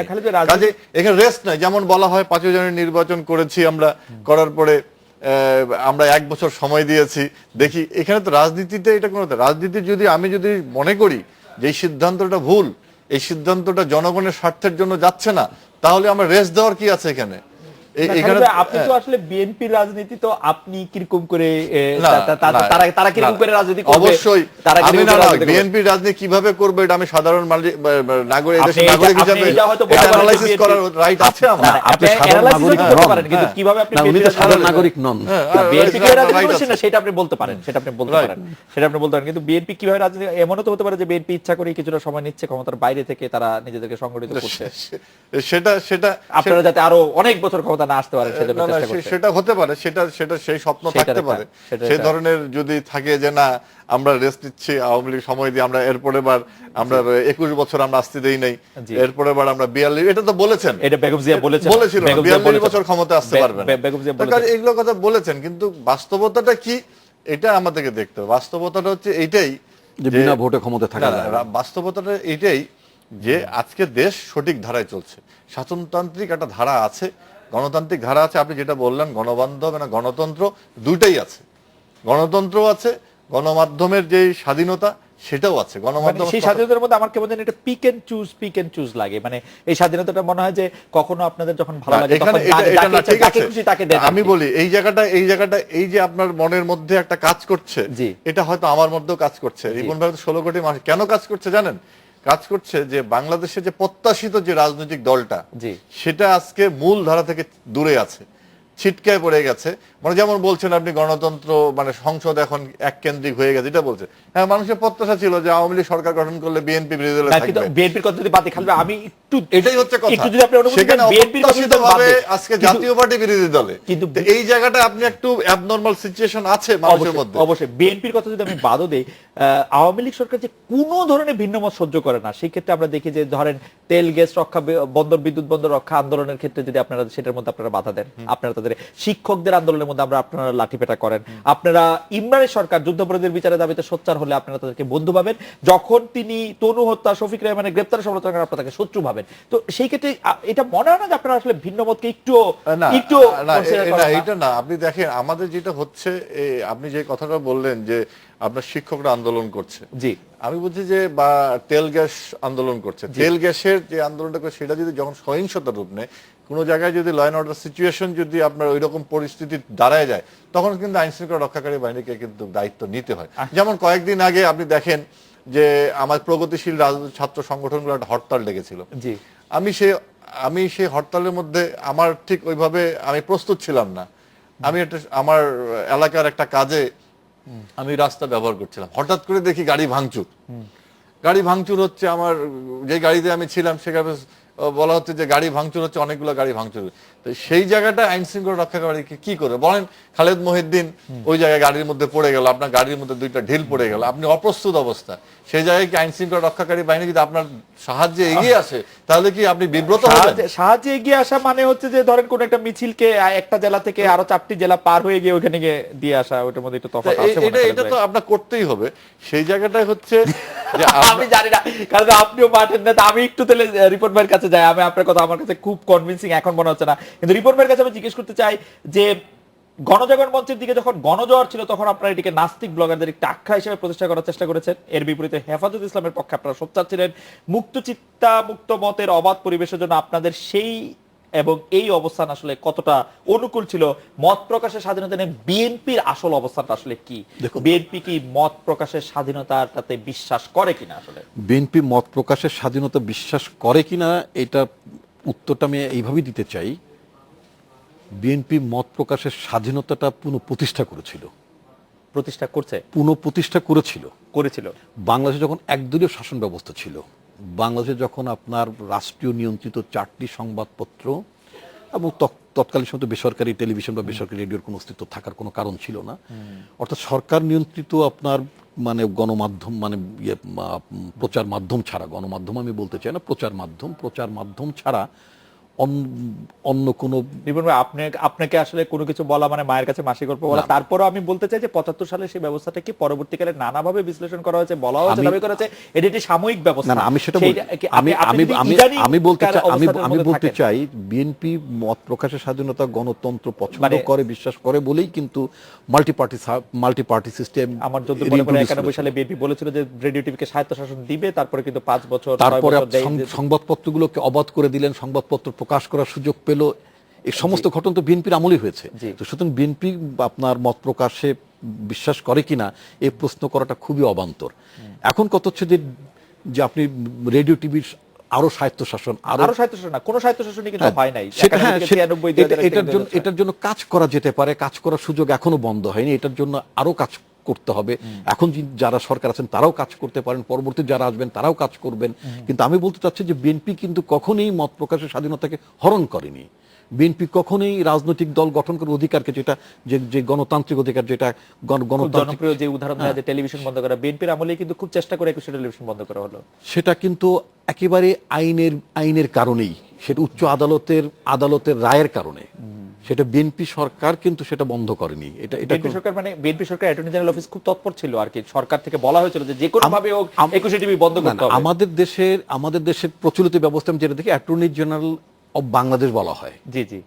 কাজে এখানে রেস্ট নাই। যেমন বলা হয় 5 জানুয়ারি নির্বাচন করেছি আমরা, করার পরে আমরা 1 বছর সময় দিয়েছি, দেখি। এখানে তো রাজনীতিতে এটা কোনো রাজনীতি, আমি যদি মনে করি যে এই সিদ্ধান্তটা ভুল, এই সিদ্ধান্তটা জনগণের স্বার্থের জন্য যাচ্ছে না, তাহলে আমরা রেস্ট দেওয়ার কি আছে এখানে? আপনি তো আসলে বিএনপির রাজনীতি তো আপনি কিরকম করে তারা কিরকম করে রাজনীতি করবে? অবশ্যই আমি না, বিএনপির রাজনীতি কিভাবে করবে এটা আমি সাধারণ নাগরিক হিসেবে অ্যানালাইসিস করার রাইট আছে আমার। আপনি অ্যানালাইসিস করতে পারেন, কিন্তু কিভাবে আপনি সাধারণ নাগরিক নন, বিএনপি কিভাবে রাজনীতি করছে না সেটা আপনি বলতে পারেন, কিন্তু বিএনপি কিভাবে রাজনীতি, এমনও তো হতে পারে যে বিএনপি ইচ্ছা করে কিছুটা সময় নিচ্ছে ক্ষমতার বাইরে থেকে, তারা নিজেদেরকে সংগঠিত করছে, সেটা আপনারা যাতে আরো অনেক বছর ক্ষমতা না আসতে পারে সেজন্য চেষ্টা করছে। সেটা হতে পারে, সেটা সেই স্বপ্ন থাকতে পারে। সেই ধরনের যদি থাকে যে না আমরা রেস্ট নিচ্ছি, আওয়ামী লীগ সময় দিয়ে আমরা এরপরে বার আমরা 21 বছর আমরা আসতে দেই নাই, এরপরে বার আমরা 42, এটা তো বলেছেন, এটা বেগম জিয়া বলেছিল 42 বছর ক্ষমতা আসতে পারবেন বেগম জিয়া বলেছেন, এগুলো কথা বলেছেন। কিন্তু বাস্তবতাটা কি এটা আমাদেরকে দেখতে হবে। বাস্তবতাটা হচ্ছে এইটাই যে বিনা ভোটে ক্ষমতা থাকা যায়। বাস্তবতাটা এইটাই যে আজকে দেশ সঠিক ধারায় চলছে, শাসনতান্ত্রিক একটা ধারা আছে, গণতান্ত্রিক ধারা আছে। আপনি যেটা বললেন গণবান্ধব না গণতন্ত্র, দুইটাই আছে। গণতন্ত্র আছে, গণমাধ্যমের যে স্বাধীনতা সেটাও আছে। গণমাধ্যম সেই স্বাধীনতার মধ্যে আমার কেমন একটা পিক এন্ড চুজ লাগে, মানে এই স্বাধীনতাটা মনে হয় যে কখনো আপনাদের যখন ভালো লাগে তখন যাকে খুশি তাকে দেন। আমি বলি এই জায়গাটা এই যে আপনার মনের মধ্যে একটা কাজ করছে, এটা হয়তো আমার মধ্যেও কাজ করছে। রিপন ভাই 16 কোটি মানুষ কেন কাজ করছে জানেন? কাজ করছে যে বাংলাদেশে যে প্রত্যাশিত যে রাজনৈতিক দলটা, সেটা আজকে মূল ধারা থেকে দূরে আছে, ছিটকায় পড়ে গেছে। মানে যেমন বলছেন আপনি গণতন্ত্র মানে সংসদ এখন এককেন্দ্রিক হয়ে গেছে, এটা বলছে। হ্যাঁ, মানুষের প্রত্যাশা ছিল যে আওয়ামী লীগ সরকার গঠন করলে বিএনপি বিরোধী দলে থাকবে, বিএনপির কথা যদি বাদে খালি আমি একটু, এটাই হচ্ছে কথা। সেখানে অপ্রত্যাশিতভাবে আজকে জাতীয় পার্টি বিরোধী দলে, কিন্তু এই জায়গাটা আপনি একটু অ্যাবনরমাল সিচুয়েশন আছে মানুষের মধ্যে। অবশ্যই বিএনপির কথা যদি আমি বাদও দেই, আওয়ামী লীগ সরকার যে কোনো ধরনের ভিন্নমত সহ্য করে না, সেই ক্ষেত্রে আমরা দেখি যে ধরেন তেল গ্যাস রক্ষা, বন্দর বিদ্যুৎ বন্দর রক্ষা আন্দোলনের ক্ষেত্রে যদি আপনারা সেটার মধ্যে আপনারা বাধা দেন, আপনারা তাদের শিক্ষকদের আন্দোলনের মধ্যে আপনারা লাঠিপেটা করেন, আপনারা ইমরানের সরকার যুদ্ধাপরাধীদের বিচারের দাবিতে সোচ্চার হলে আপনারা তাদেরকে বন্ধু ভাবেন, যখন তিনি তনু হত্যা শফিক রেহমানের গ্রেপ্তার সমালোচনা করেন আপনারা তাকে শত্রু ভাবেন। তো সেই ক্ষেত্রে এটা মনে হয় না যে আপনারা আসলে ভিন্নমতকে একটু এটা না। আপনি দেখেন আমাদের যেটা হচ্ছে, আপনি যে কথাটা বললেন যে আপনার শিক্ষকরা আন্দোলন করছে, জি আমি বলছি যে বা তেল গ্যাস আন্দোলন করছে, তেল গ্যাসের যে আন্দোলনটা করে সেটা যদি যখন সহিংসতার রূপ নেয়, কোনো জায়গায় যদি ল অ্যান্ড অর্ডার সিচুয়েশন যদি আপনার ওই রকম পরিস্থিতি দাঁড়ায় যায়, তখন কিন্তু আইন শৃঙ্খলা রক্ষাকারী বাহিনীকে কিন্তু দায়িত্ব নিতে হয়। যেমন কয়েকদিন আগে আপনি দেখেন যে আমার প্রগতিশীল ছাত্র সংগঠনগুলো একটা হরতাল ডেকেছিল। জি আমি সেই হরতালের মধ্যে আমার ঠিক ওইভাবে আমি প্রস্তুত ছিলাম না। আমি একটা আমার এলাকার একটা কাজে আমি রাস্তা ব্যবহার করছিলাম, হঠাৎ করে দেখি গাড়ি ভাঙচুর হচ্ছে। আমার যে গাড়িতে আমি ছিলাম সেখানে বলা হচ্ছে যে গাড়ি ভাঙচুর হচ্ছে, অনেকগুলো গাড়ি ভাঙচুর। তো সেই জায়গাটা আইন শৃঙ্খলা রক্ষাকারী কি করে বলেন? খালেদ মহিউদ্দিন ওই জায়গায় গাড়ির মধ্যে পড়ে গেল, আপনার গাড়ির মধ্যে দুইটা ঢিল পড়ে গেল, আপনি অপ্রস্তুত অবস্থা, সেই জায়গায় কি আইন শৃঙ্খলা রক্ষাকারী বাহিনী যদি আপনার সাহায্যে এগিয়ে আসে তাহলে কি আপনি বিব্রত হবেন? সাহায্যে এগিয়ে আসা মানে হচ্ছে যে ধরেন কোন একটা মিছিলকে একটা জেলা থেকে আরো 4টি জেলা পার হয়ে গিয়ে ওখানে গিয়ে দিয়ে আসা, ওটার মধ্যে একটু তফাৎ আছে। এটা তো আপনার করতেই হবে। সেই জায়গাটায় হচ্ছে যে আমি জানি না, কারণ আপনিও মাঠের নেতা, আমি একটু তাহলে রিপোর্ট ভাইয়ের কাছে যাই। আমি আপনার কথা আমার কাছে খুব কনভিন্সিং এখন মনে হচ্ছে না, কিন্তু রিপোর্ট ভাইয়ের কাছে আমি জিজ্ঞেস করতে চাই যে গণজাগরণ মঞ্চের দিকে যখন গণজোয়ার ছিল তখন আপনারা এটিকে নাস্তিক ব্লগারদের একটি আখ্যা হিসেবে প্রতিষ্ঠা করার চেষ্টা করেছেন। এর বিপরীতে হেফাজত ইসলামের পক্ষে আপনারা সোচ্চার ছিলেন। মুক্ত চিন্তা, মুক্ত মতের অবাধ পরিবেশের জন্য আপনাদের সেই এবং এই অবস্থান আসলে কতটা অনুকূল ছিল? মত প্রকাশের স্বাধীনতা নিয়ে বিএনপির আসল অবস্থানটা আসলে কি? বিএনপি কি মত প্রকাশের স্বাধীনতাতে বিশ্বাস করে কিনা? আসলে বিএনপি মত প্রকাশের স্বাধীনতা বিশ্বাস করে কিনা এটা উত্তরটা আমি এইভাবেই দিতে চাই। বিএনপি মত প্রকাশের স্বাধীনতাটা পুনঃপ্রতিষ্ঠা করেছিল, করেছিল বাংলাদেশে যখন একদলীয় শাসন ব্যবস্থা ছিল, বাংলাদেশে যখন আপনার রাষ্ট্রীয় নিয়ন্ত্রিত 4টি সংবাদপত্র এবং তৎকালীন সময় বেসরকারি টেলিভিশন বা বেসরকারি রেডিওর কোনো অস্তিত্ব থাকার কোনো কারণ ছিল না, অর্থাৎ সরকার নিয়ন্ত্রিত আপনার মানে গণমাধ্যম মানে প্রচার মাধ্যম ছাড়া, গণমাধ্যম আমি বলতে চাই না, প্রচার মাধ্যম ছাড়া অন্য কোনো আপনাকে আসলে কোনো কিছু বলা মানে মায়ের কাছে মাসি গল্প বলা। তারপরও আমি বলতে চাই যে 75 সালে সেই ব্যবস্থাটা কি পরবর্তীকালে নানাভাবে বিশ্লেষণ করা হয়েছে, বলা হয়েছে, দাবি করা হয়েছে এটি একটি সাময়িক ব্যবস্থা। না, আমি সেটা আমি বলতে চাই বিএনপি মত প্রকাশের স্বাধীনতা, গণতন্ত্র পছন্দ করে, বিশ্বাস করে বলেই কিন্তু মাল্টি পার্টি সিস্টেম। আমার যত মনে পড়ে 91 সালে বিএনপি বলেছিল যে রেডিও টিভিকে স্বায়ত্তশাসন দিবে, তারপরে কিন্তু 5 বছর তারপরে সংবাদপত্রগুলোকে অবাধ করে দিলেন, সংবাদপত্র প্রকাশ করার সুযোগ পেল। এই সমস্ত ঘটনা তো বিএনপির আমলেই হয়েছে। তো সুতরাং বিএনপি আপনার মত প্রকাশে বিশ্বাস করে কিনা এই প্রশ্ন করাটা খুবই অবান্তর। এখন কত হচ্ছে যে আপনি রেডিও টিভির আরো স্বায়ত্তশাসন না, কোনো স্বায়ত্তশাসনই কিন্তু হয় নাই। এটার জন্য কাজ করা যেতে পারে, কাজ করার সুযোগ এখনো বন্ধ হয়নি, এটার জন্য আরো কাজ করতে হবে। এখন যারা সরকার আছেন তারাও কাজ করতে পারেন, পরবর্তী যারা আসবেন তারাও কাজ করবেন। কিন্তু আমি বলতে চাচ্ছি যে বিএনপি কিন্তু কখনোই মত প্রকাশের স্বাধীনতাকে হরণ করেনি। বিএনপি কখনোই রাজনৈতিক দল গঠন করার অধিকারকে, যেটা যে গণতান্ত্রিক অধিকার, যেটা জনপ্রিয় যে উদাহরণ দেওয়া যায় টেলিভিশন বন্ধ করা, বিএনপির আমলে কিন্তু খুব চেষ্টা করে 21 টেলিভিশন বন্ধ করা হলো। সেটা কিন্তু একেবারে আইনের কারণেই, সেটা উচ্চ আদালতের রায়ের কারণে, সেটা বিএনপি সরকার কিন্তু সেটা বন্ধ করেনি। বিএনপি সরকার অ্যাটর্নি জেনারেল অফিস খুব তৎপর ছিল আর কি, সরকার থেকে বলা হয়েছিল যে যে কোনো ভাবে 21 টিভি বন্ধ করতে হবে। আমাদের দেশের প্রচলিত ব্যবস্থা আমি যেটা দেখি, অ্যাটর্নি জেনারেল অব বাংলাদেশ বলা হয়। জি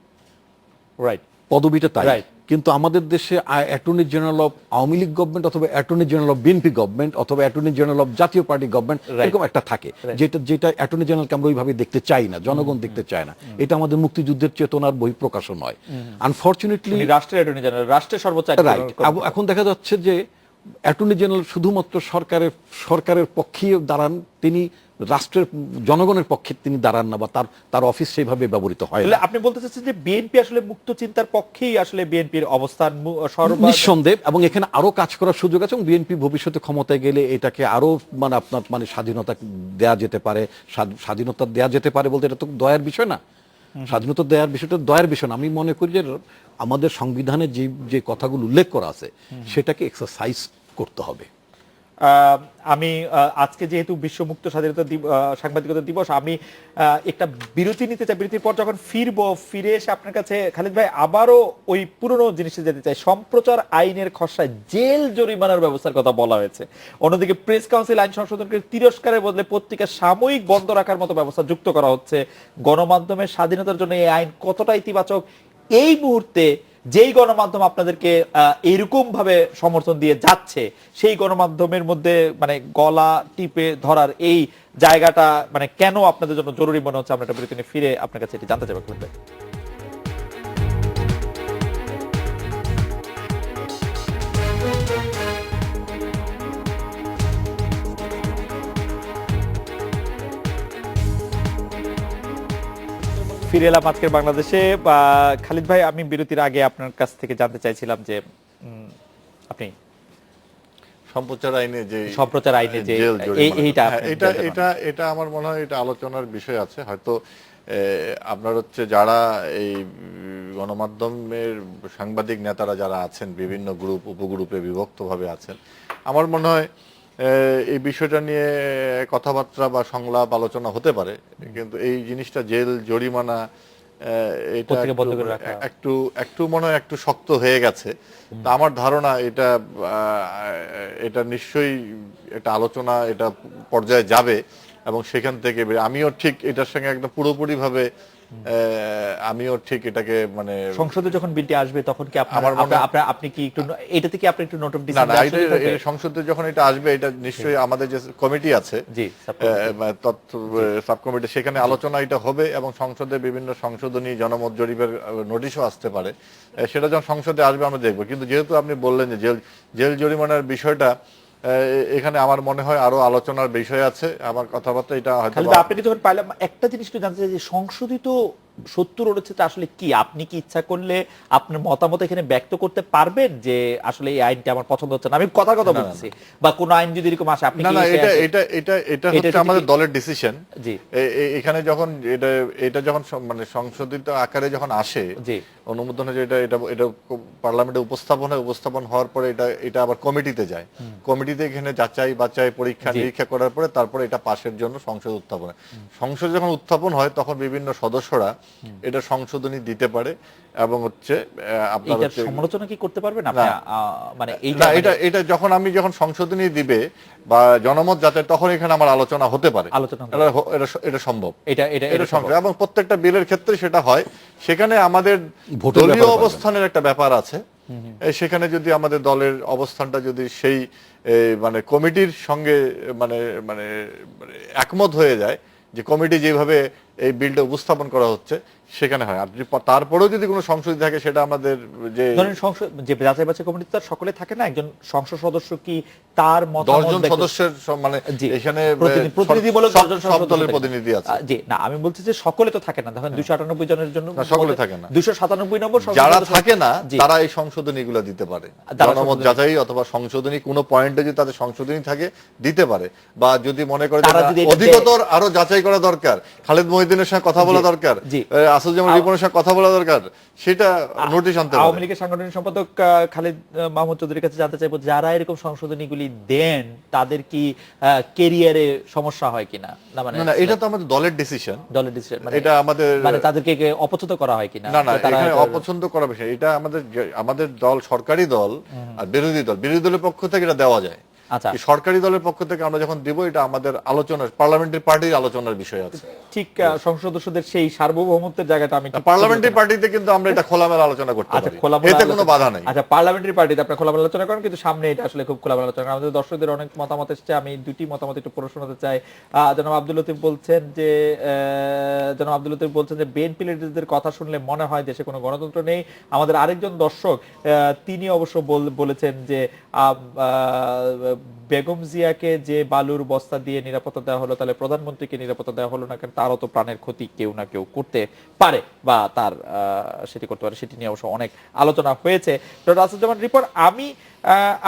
রাইট, পদবিটা তাই। কিন্তু আমাদের দেশে attorney general of Awami League government অথবা attorney general of BNP government অথবা attorney general of Jatiya Party government, এরকম একটা থাকে, যেটা অ্যাটর্নি জেনারেলকে আমরা ওইভাবে দেখতে চাই না, জনগণ দেখতে চায় না। এটা আমাদের মুক্তিযুদ্ধের চেতনার বহিঃপ্রকাশন নয়। আনফরচুনেটলি রাষ্ট্রের অ্যাটর্নি জেনারেল, রাষ্ট্রের সর্বোচ্চ। এখন দেখা যাচ্ছে যে অ্যাটর্নি জেনারেল শুধুমাত্র সরকারের পক্ষেই দাঁড়ান, তিনি রাষ্ট্রের জনগণের পক্ষে তিনি দাঁড়ান না, বা তার অফিস সেইভাবে ব্যবহৃত হয় না। আপনি বলতে চাচ্ছেন যে বিএনপি আসলে মুক্ত চিন্তার পক্ষেই আসলে বিএনপির অবস্থান নিঃসন্দেহ, এবং এখানে আরো কাজ করার সুযোগ আছে, এবং বিএনপি ভবিষ্যতে ক্ষমতায় গেলে এটাকে আরো আপনার স্বাধীনতা দেয়া যেতে পারে। স্বাধীনতা দেয়া যেতে পারে বলতে এটা তো দয়ার বিষয় না, স্বাধীনতা দেওয়ার বিষয়টা দয়ার বিষয় না। আমি মনে করি যে আমাদের সংবিধানে যে কথাগুলো উল্লেখ করা আছে সেটাকে এক্সারসাইজ করতে হবে। আমি আজকে যেহেতু বিশ্ব মুক্ত স্বাধীনতা সাংবাদিকতা দিবস, আমি একটা বিরতি নিতে চাই। বিরতির পর যখন ফিরে এসে আপনার কাছে খালিদ ভাই আবারও ওই পুরনো জিনিসে যেতে চাই। সম্প্রচার আইনের খসড়ায় জেল জরিমানার ব্যবস্থার কথা বলা হয়েছে, অন্যদিকে প্রেস কাউন্সিল আইন সংশোধনকে তিরস্কারের বদলে পত্রিকা সাময়িক বন্ধ রাখার মতো ব্যবস্থা যুক্ত করা হচ্ছে। গণমাধ্যমের স্বাধীনতার জন্য এই আইন কতটা ইতিবাচক? এই মুহূর্তে যেই গণমাধ্যম আপনাদেরকে এরকম ভাবে সমর্থন দিয়ে যাচ্ছে সেই গণমাধ্যমের মধ্যে মানে গলা টিপে ধরার এই জায়গাটা মানে কেন আপনাদের জন্য জরুরি মনে হচ্ছে, আমরা একটা বিরতি নিয়ে ফিরে আপনার কাছে এটি জানতে চাইবো। ফিরে এলাম আজকের বাংলাদেশে। খালিদ ভাই, আমি বিরতির আগে আপনার কাছ থেকে জানতে চাইছিলাম যে আপনি সম্প্রচার আইনে যে এটা আমার মনে হয় এটা আলোচনার বিষয় আছে। হয়তো আপনার হচ্ছে যারা এই গণমাধ্যমের সাংবাদিক নেতারা যারা আছেন বিভিন্ন গ্রুপ উপগ্রুপে বিভক্তভাবে আছেন, আমার মনে হয় এই বিষয়টা নিয়ে কথাবার্তা বা সংলাপ আলোচনা হতে পারে, কিন্তু এই জিনিসটা জেল জরিমানা এটা একটু মনে হয় একটু শক্ত হয়ে গেছে। তা আমার ধারণা এটা নিশ্চয়ই একটা আলোচনা এটা পর্যায়ে যাবে এবং সেখান থেকে আমিও ঠিক এটার সঙ্গে একদম পুরোপুরি ভাবে আমিও ঠিক এটাকে মানে সংসদে যখন বিলটি আসবে তখন কি আপনি কি একটু এটা থেকে আপনি একটু নোট অফ না না সংসদে যখন এটা আসবে এটা নিশ্চয়ই আমাদের যে কমিটি আছে সাব কমিটি সেখানে আলোচনা এটা হবে এবং সংসদে বিভিন্ন সংশোধনী জনমত জরিপের নোটিশও আসতে পারে। সেটা যখন সংসদে আসবে আমরা দেখবো। কিন্তু যেহেতু আপনি বললেন যে জেল জরিমানার বিষয়টা এখানে আমার মনে হয় আরো আলোচনার বিষয় আছে। আমার কথাবার্তা এটা হয়তো আপনি যখন পাইলাম একটা জিনিস একটু জানতে চাই যে সংশোধিত 70 অনুচ্ছেদ আসলে কি, আপনি কি ইচ্ছা করলে আপনার মতামত এখানে ব্যক্ত করতে পারবেন যে আসলে এই আইনটা আমার পছন্দ হচ্ছে না, আমি কথা বলছি, বা কোন আইন যদি এরকম আসে আপনি না না এটা হচ্ছে আমাদের দলের ডিসিশন। এখানে যখন এটা যখন মানে সংশোধিত আকারে যখন আসে অনুমোদন হয়ে এটা পার্লামেন্টে উপস্থাপন হওয়ার পরে এটা আবার কমিটিতে যায়। কমিটিতে এখানে যাচাই বাছাই পরীক্ষা নিরীক্ষা করার পরে তারপরে এটা পাশের জন্য সংসদ উত্থাপন হয়। সংসদ যখন উত্থাপন হয় তখন বিভিন্ন সদস্যরা এটা সংশোধনী দিতে পারে এবং হচ্ছে আপনার সমালোচনা কি করতে পারবেন মানে এটা যখন সংশোধনী দিবে বা জনমত যাচাই তখন এখানে আমার আলোচনা হতে পারে, এটা সম্ভব, এটা সম্ভব। এবং প্রত্যেকটা বিলের ক্ষেত্রে সেটা হয়। সেখানে আমাদের দলীয় অবস্থানের একটা ব্যাপার আছে। সেখানে যদি আমাদের দলের অবস্থানটা যদি সেই মানে কমিটির সঙ্গে মানে মানে একমত হয়ে যায় যে কমিটি যেভাবে এই বিলটা উপস্থাপন করা হচ্ছে সেখানে হয়। আর তারপরেও যদি কোনো সংশোধনী থাকে সেটা আমাদের যে যাচাই বাছাই কমিটি তার সকলে থাকে না, একজন সংসদ সদস্য কি তার মতামত 10 জন সদস্যের মানে এখানে প্রতিনিধিমূলক 10 জন সব দলের প্রতিনিধি আছে। জি না, আমি বলছি যে সকলে তো থাকে না, দেখেন 298 জনের জন্য সকলে থাকে না, 297 নম্বর যারা থাকে না তারা এই সংশোধনীগুলো দিতে পারে। জনমত যাচাই অথবা সংশোধনী কোনো পয়েন্টে যদি তাদের সংশোধনী থাকে দিতে পারে, বা যদি মনে করে অধিকতর আরো যাচাই করা দরকার, খালেদ মহিউদ্দিনের সঙ্গে কথা বলা দরকার, আসুজ্জামান রিপনের সঙ্গে কথা বলা দরকার, সেটা নোটিশ আনতে হবে। আওয়ামী লীগের সাংগঠনিক সম্পাদক খালিদ মাহমুদ চৌধুরীর কাছে জানতে চাইবো, যারা এরকম সংশোধনীগুলি দেন তাদের কি ক্যারিয়ারে সমস্যা হয় কিনা? না এটা তো আমাদের দলের ডিসিশন, এটা আমাদের মানে তাদেরকে অপছন্দ করা হয় কিনা? না এখানে অপছন্দ করা বিষয়, এটা আমাদের দল সরকারি দল আর বিরোধী দলের পক্ষ থেকে এটা দেওয়া যায়। সরকারি দলের পক্ষ থেকে আমরা যখন দিব এটা আমাদের আলোচনার পার্লামেন্টারি পার্টির আলোচনার বিষয় আছে। ঠিক সংসদ সদস্যদের সেই সার্বভৌমত্বের জায়গাটা আমি পার্লামেন্টারি পার্টিতে কিন্তু আমরা এটা খোলামেলা আলোচনা করতে পারি, এতে কোনো বাধা নাই। আচ্ছা, পার্লামেন্টারি পার্টিতে আপনারা খোলামেলা আলোচনা করেন, কিন্তু সামনে এটা আসলে খুব খোলামেলা আলোচনা করেন। আমাদের দর্শকদের অনেক মতামত এসেছে, আমি দুটি মতামত একটু প্রশ্ন করতে চাই। জনাব আব্দুল লতিফ বলছেন যে বিএনপি লিডারদের কথা শুনলে মনে হয় দেশে কোনো গণতন্ত্র নেই। আমাদের আরেকজন দর্শক তিনি অবশ্য বলেছেন যে বেগম জিয়াকে যে বালুর বস্তা দিয়ে নিরাপত্তা দেওয়া হলো, তাহলে প্রধানমন্ত্রীকে নিরাপত্তা দেওয়া হলো না কেন? তারও তো প্রাণের ক্ষতি কেউ না কেউ করতে পারে বা তার সেটি করতে পারে, সেটি নিয়ে অবশ্য অনেক আলোচনা হয়েছে। ডক্টর আসুজ্জামান রিপন, আমি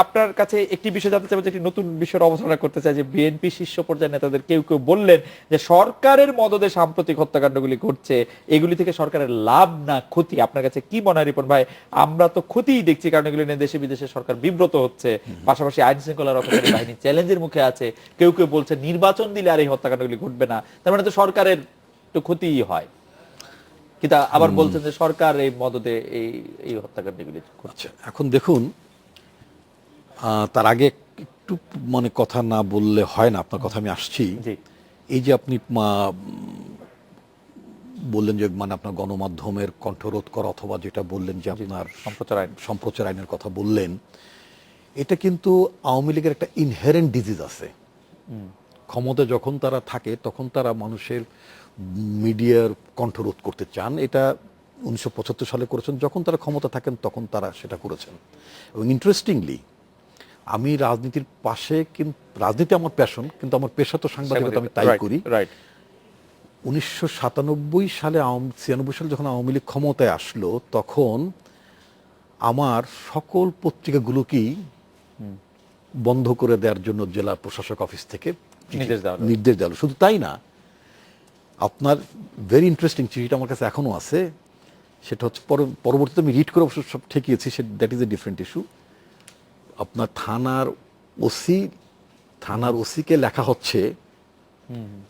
আপনার কাছে একটি বিষয় জানতে চাইবো, একটি নতুন বিষয়ের অবতারণা করতে চাই যে বিএনপি শীর্ষ পর্যায়ের নেতাদের কেউ কেউ বললেন যে সরকারের মদদে সাম্প্রতিক হত্যাকাণ্ডগুলি ঘটছে, এগুলি থেকে সরকারের লাভ না ক্ষতি। আপনার কাছে কি মনে হয় রিপন ভাই? আমরা তো ক্ষতিই দেখছি, কারণ এগুলি নিয়ে দেশে বিদেশে সরকার বিব্রত হচ্ছে, পাশাপাশি আইন শৃঙ্খলা রক্ষাকারী বাহিনী চ্যালেঞ্জের মুখে আছে, কেউ কেউ বলছে নির্বাচন দিলে আর এই হত্যাকাণ্ডগুলি ঘটবে না, তার মানে তো সরকারের একটু ক্ষতিই হয়। কিন্তু আবার বলছেন যে সরকার এই মদদে এই হত্যাকাণ্ডগুলি ঘটছে। এখন দেখুন, তার আগে একটু মানে কথা না বললে হয় না, আপনার কথা আমি আসছি। এই যে আপনি বললেন যে মানে আপনার গণমাধ্যমের কণ্ঠরোধ করা, অথবা যেটা বললেন যে আপনার সম্প্রচার আইনের কথা বললেন, এটা কিন্তু আওয়ামী লীগের একটা ইনহেরেন্ট ডিজিজ আছে। ক্ষমতা যখন তারা থাকে তখন তারা মানুষের মিডিয়ার কণ্ঠরোধ করতে চান। এটা 1975 সালে করেছেন, যখন তারা ক্ষমতা থাকেন তখন তারা সেটা করেছেন। এবং ইন্টারেস্টিংলি আমি রাজনীতির পাশে, কিন্তু রাজনীতি আমার প্যাশন, কিন্তু আমার পেশা তো সাংবাদিকতা, আমি তাই করি। 1997 সালে 96 সালে যখন আওয়ামী লীগ ক্ষমতায় আসলো, তখন আমার সকল পত্রিকাগুলোকেই বন্ধ করে দেওয়ার জন্য জেলা প্রশাসক অফিস থেকে নির্দেশ দেওয়া। শুধু তাই না, আপনার ভেরি ইন্টারেস্টিং চিঠিটা আমার কাছে এখনো আছে। সেটা হচ্ছে পরবর্তীতে আমি রিড করে অবশ্য সব ঠেকিয়েছি, that is a different issue. আপনার থানার ওসিকে লেখা হচ্ছে,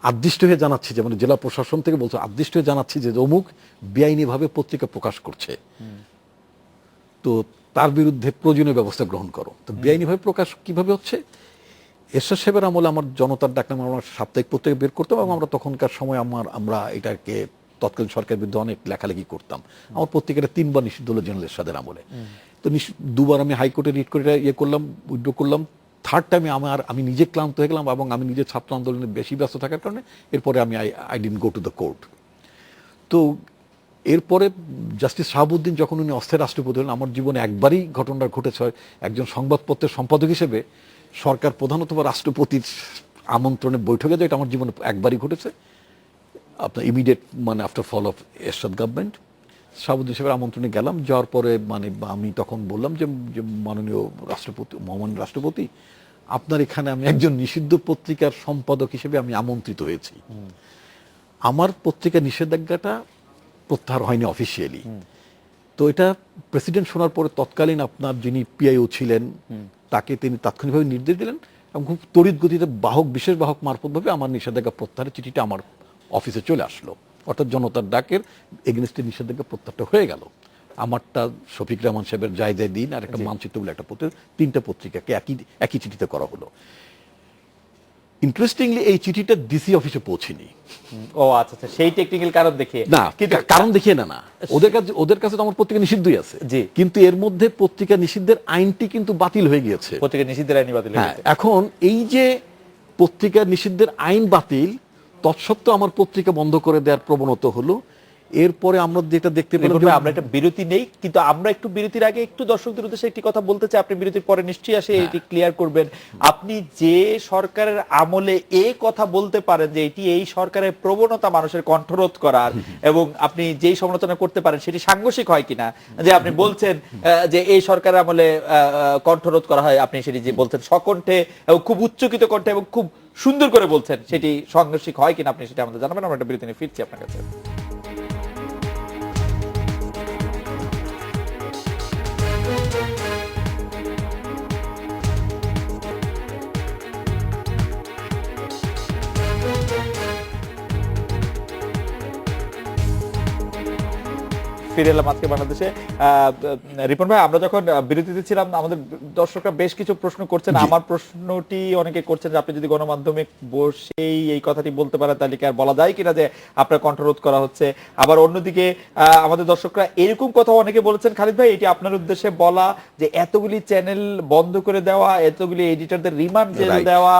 আদিষ্ট হয়ে জানাচ্ছি, যে মানে জেলা প্রশাসন থেকে বলছে আদিষ্ট হয়ে জানাচ্ছি যে অমুক বেআইনিভাবে পত্রিকা প্রকাশ করছে, তো তার বিরুদ্ধে প্রয়োজনীয় ব্যবস্থা গ্রহণ করো। তো বেআইনিভাবে প্রকাশ কিভাবে হচ্ছে? এরশাদ সাহেবের আমলে আমার জনতার ডাক নামে আমরা সাপ্তাহিক পত্রিকা বের করতাম, এবং আমরা তখনকার সময় আমরা এটাকে তৎকালীন সরকারের বিরুদ্ধে অনেক লেখালেখি করতাম। আমার পত্রিকাটা 3 বার নিষিদ্ধ হলো জেনারেল এরশাদের আমলে। তো 2 বার আমি হাইকোর্টে রিট করে উইথড্র করলাম। থার্ড টাইমে আমি নিজে ক্লান্ত হয়ে গেলাম, এবং আমি নিজে ছাত্র আন্দোলনে বেশি ব্যস্ত থাকার কারণে এরপরে I didn't go to the court. তো এরপরে জাস্টিস শাহাবুদ্দিন যখন উনি অস্থায়ী রাষ্ট্রপতি হলেন, আমার জীবনে একবারই ঘটনাটা ঘটেছে, একজন সংবাদপত্রের সম্পাদক হিসেবে সরকার প্রধান অথবা রাষ্ট্রপতির আমন্ত্রণে বৈঠকে যায়, এটা আমার জীবনে একবারই ঘটেছে। আপনার ইমিডিয়েট মানে after fall of Ershad government, Shahabuddin সাহেবের আমন্ত্রণে গেলাম। যাওয়ার পরে মানে আমি তখন বললাম যে মাননীয় রাষ্ট্রপতি, মহামান্য রাষ্ট্রপতি, আপনার এখানে আমি একজন নিষিদ্ধ পত্রিকার সম্পাদক হিসেবে আমি আমন্ত্রিত হয়েছি। আমার পত্রিকা নিষেধাজ্ঞাটা প্রত্যাহার হয়নি অফিসিয়ালি। তো এটা প্রেসিডেন্ট শোনার পরে তৎকালীন আপনার যিনি পিআইও ছিলেন, তাকে তিনি তাৎক্ষণিকভাবে নির্দেশ দিলেন, এবং খুব তড়িৎ গতিতে বিশেষ বাহক মারফতভাবে আমার নিষেধাজ্ঞা প্রত্যাহারের চিঠিটা আমার অফিসে চলে আসলো। অর্থাৎ জনতার ডাকের এগেনস্টে নিষেধাজ্ঞা প্রত্যাহারটা হয়ে গেল। আমারটা শফিক রহমান সাহেবের জায়দায় দিন, আর একটা মানচিত্র বলে একটা পত্রিকা, 3টা পত্রিকাকে একই চিঠিতে করা হলো। ইন্টারেস্টিংলি এই চিঠিটা ডিসি অফিসে পৌঁছেনি। ও আচ্ছা, সেই টেকনিক্যাল কারণ দেখিয়ে না, কারণ দেখিয়ে না, ওদের কাছে তো আমার পত্রিকা নিষিদ্ধই আছে, কিন্তু এর মধ্যে পত্রিকা নিষিদ্ধের আইনটি কিন্তু বাতিল হয়ে গিয়েছে। পত্রিকা নিষিদ্ধের আইন বাতিল হয়ে গেছে। এখন এই যে পত্রিকা নিষিদ্ধের আইন বাতিল, তৎসত্ত্বেও আমার পত্রিকা বন্ধ করে দেওয়ার প্রবণতা হলো। এরপরে আমরা যেটা দেখতে পেলাম, আমরা একটা বিরতি নেই, কিন্তু আমরা একটু বিরতির আগে একটু দর্শকদের উদ্দেশ্যে একটি কথা বলতে চাই। আপনি বিরতির পরে নিশ্চয়ই আসে এটি ক্লিয়ার করবেন। আপনি যে সরকারের আমলে এই কথা বলতে পারেন যে এটি এই সরকারের প্রবণতা মানুষের কণ্ঠরোধ করার, এবং আপনি যেই সমালোচনা করতে পারেন সেটি সাংঘর্ষিক হয় কিনা, যে আপনি বলছেন যে এই সরকারের আমলে কণ্ঠরোধ করা হয়, আপনি সেটি যে বলছেন সকণ্ঠে এবং খুব উচ্চকিত কণ্ঠে এবং খুব সুন্দর করে বলছেন, সেটি সাংঘর্ষিক হয় কিনা আপনি সেটা আমাদের জানাবেন। আমরা একটা বিরতি নিয়ে ফিরছি আপনার কাছে। ফিরে এলাম আজকে বাংলাদেশে। রিপন ভাই, আমরা যখন বিরতিতে ছিলাম, আমাদের দর্শকরা বেশ কিছু প্রশ্ন করছেন। আমার প্রশ্নটি অনেকে করছেন যে আপনি যদি গণমাধ্যমে বসেই এই কথাটি বলতে পারেন, তাহলে কি আর বলা যায় কিনা যে আপনার কণ্ঠরোধ করা হচ্ছে। আবার অন্যদিকে আমাদের দর্শকরা এরকম কথা অনেকে বলেছেন, খালিদ ভাই এটি আপনার উদ্দেশ্যে বলা, যে এতগুলি চ্যানেল বন্ধ করে দেওয়া, এতগুলি এডিটরদের রিমান্ড দেওয়া,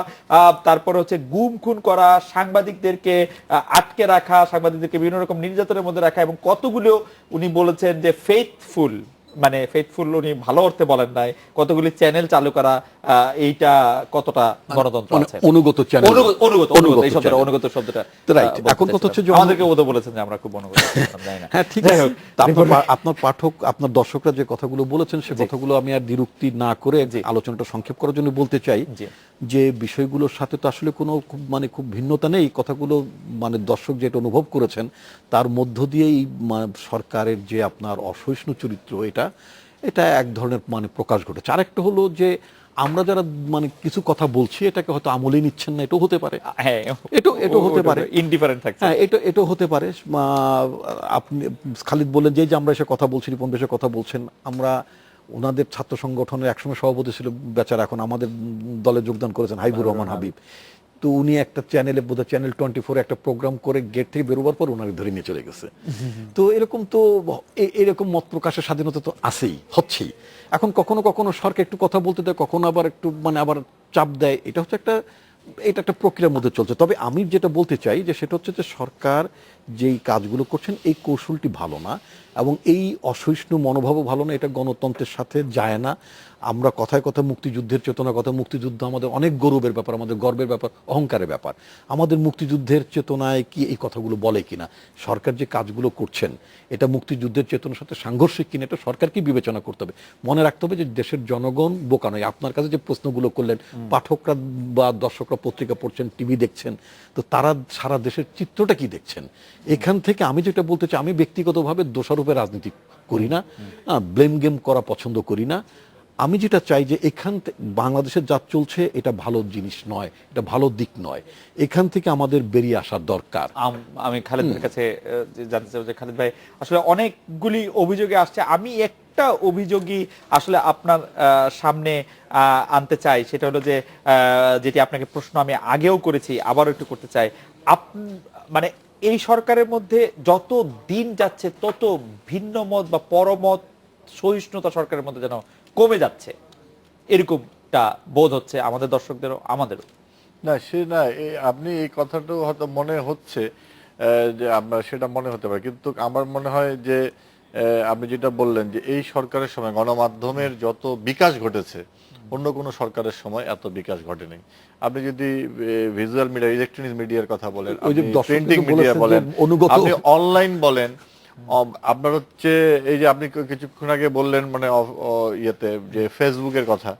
তারপরে হচ্ছে গুম খুন করা, সাংবাদিকদেরকে আটকে রাখা, সাংবাদিকদেরকে বিভিন্ন রকম নির্যাতনের মধ্যে রাখা, এবং কতগুলো উনি বলেছেন যে ফেথফুল, মানে ফেথফুল উনি ভালো অর্থে বলেন নাই, কতগুলি চ্যানেল চালু করা, এইটা কতটা গণতন্ত্র আছে? অনুগত চ্যানেল, এই শব্দটা, অনুগত শব্দটা এখন কথা হচ্ছে যে আমাদেরকে ওদের বলেছেন যে আমরা খুব অনুগত, জানি না। হ্যাঁ, ঠিক আছে। আপনার পাঠক, আপনার দর্শকরা যে কথাগুলো বলেছেন, সে কথাগুলো আমি আর দ্বিরুক্তি না করে আলোচনাটা সংক্ষেপ করার জন্য বলতে চাই যে বিষয়গুলোর সাথে তো আসলে কোনো খুব ভিন্নতা নেই। কথাগুলো মানে দর্শক যেটা অনুভব করেছেন, তার মধ্য দিয়েই সরকারের যে আপনার অসহিষ্ণু চরিত্র, এটা এক ধরনের মানে প্রকাশ ঘটেছে। আরেকটা হলো যে আমরা যারা মানে কিছু কথা বলছি, এটাকে হয়তো আমলে নিচ্ছেন না, এটাও হতে পারে। হ্যাঁ, এটা হতে পারে, ইনডিফারেন্ট থাকছে। হ্যাঁ, এটা হতে পারে। আপনি খালিদ বললেন যে আমরা এসে কথা বলছি, রিপন এসে কথা বলছেন, আমরা ওনাদের ছাত্র সংগঠনের একসময় সভাপতি ছিল বেচারা, এখন আমাদের দলে যোগদান করেছেন হাবিবুর রহমান হাবিব। তো উনি একটা চ্যানেলে বোধহয় চ্যানেল 24 একটা প্রোগ্রাম করে গেট থেকে বেরোবার পর ওনাকে ধরে নিয়ে চলে গেছে। তো এরকম মত প্রকাশের স্বাধীনতা তো আছেই, হচ্ছেই। এখন কখনো কখনো সরকার একটু কথা বলতে দেয়, কখনো আবার একটু আবার চাপ দেয়। এটা একটা প্রক্রিয়ার মধ্যে চলছে। তবে আমি যেটা বলতে চাই যে সেটা হচ্ছে যে সরকার যেই কাজগুলো করছেন এই কৌশলটি ভালো না, এবং এই অসহিষ্ণু মনোভাবও ভালো না, এটা গণতন্ত্রের সাথে যায় না। আমরা কথায় কথা মুক্তিযুদ্ধের চেতনা, কথা মুক্তিযুদ্ধ আমাদের অনেক গৌরবের ব্যাপার, আমাদের গর্বের ব্যাপার, অহংকারের ব্যাপার। আমাদের মুক্তিযুদ্ধের চেতনায় কি এই কথাগুলো বলে কিনা, সরকার যে কাজগুলো করছেন এটা মুক্তিযুদ্ধের চেতনার সাথে সাংঘর্ষিক কিনা, এটা সরকারকেই বিবেচনা করতে হবে। মনে রাখতে হবে যে দেশের জনগণ বোকা নয়। আপনার কাছে যে প্রশ্নগুলো করলেন, পাঠকরা বা দর্শকরা পত্রিকা পড়ছেন, টিভি দেখছেন, তো তারা সারা দেশের চিত্রটা কি দেখছেন। এখান থেকে আমি যেটা বলতে চাই, আমি ব্যক্তিগতভাবে দোষারোপের রাজনীতি করি না, ব্লেম গেম করা পছন্দ করি না। আমি যেটা চাই যে বাংলাদেশের যা চলছে এটা ভালো জিনিস নয়, এটা ভালো দিক নয়। এখান থেকে আমাদের বেরিয়ে আসার দরকার। আমি খালেদের কাছে জানতে চাই যে খালেদ ভাই, আসলে অনেকগুলি অভিযোগে আসছে, আমি একটা অভিযোগই আসলে আপনার সামনে আনতে চাই। সেটা হলো যে যেটি আপনাকে প্রশ্ন আমি আগেও করেছি, আবারও একটু করতে চাই। মানে এই সরকারের মধ্যে যত দিন যাচ্ছে তত ভিন্ন মত বা পরমত সহিষ্ণুতা সরকারের মধ্যে যেন কমে যাচ্ছে, এরকমটা বোধ হচ্ছে আমাদের দর্শকদেরও আমাদেরও। না আপনি এই কথাটাও হয়তো মনে হচ্ছে যে আপনার সেটা মনে হতে পারে, কিন্তু আমার মনে হয় যে আপনি যেটা বললেন যে এই সরকারের সময় গণমাধ্যমের যত বিকাশ ঘটেছে অন্য কোনো সরকারের সময় এত বিকাশ ঘটেনি। আপনি যদি ভিজুয়াল মিডিয়া, ইলেকট্রনিক মিডিয়ার কথা বলেন, প্রিন্টিং মিডিয়া বলেন, আপনি অনলাইন বলেন, আপনার হচ্ছে এই যে আপনি কিছুক্ষণ আগে বললেন মানে ইয়েতে যে ফেসবুকের কথা,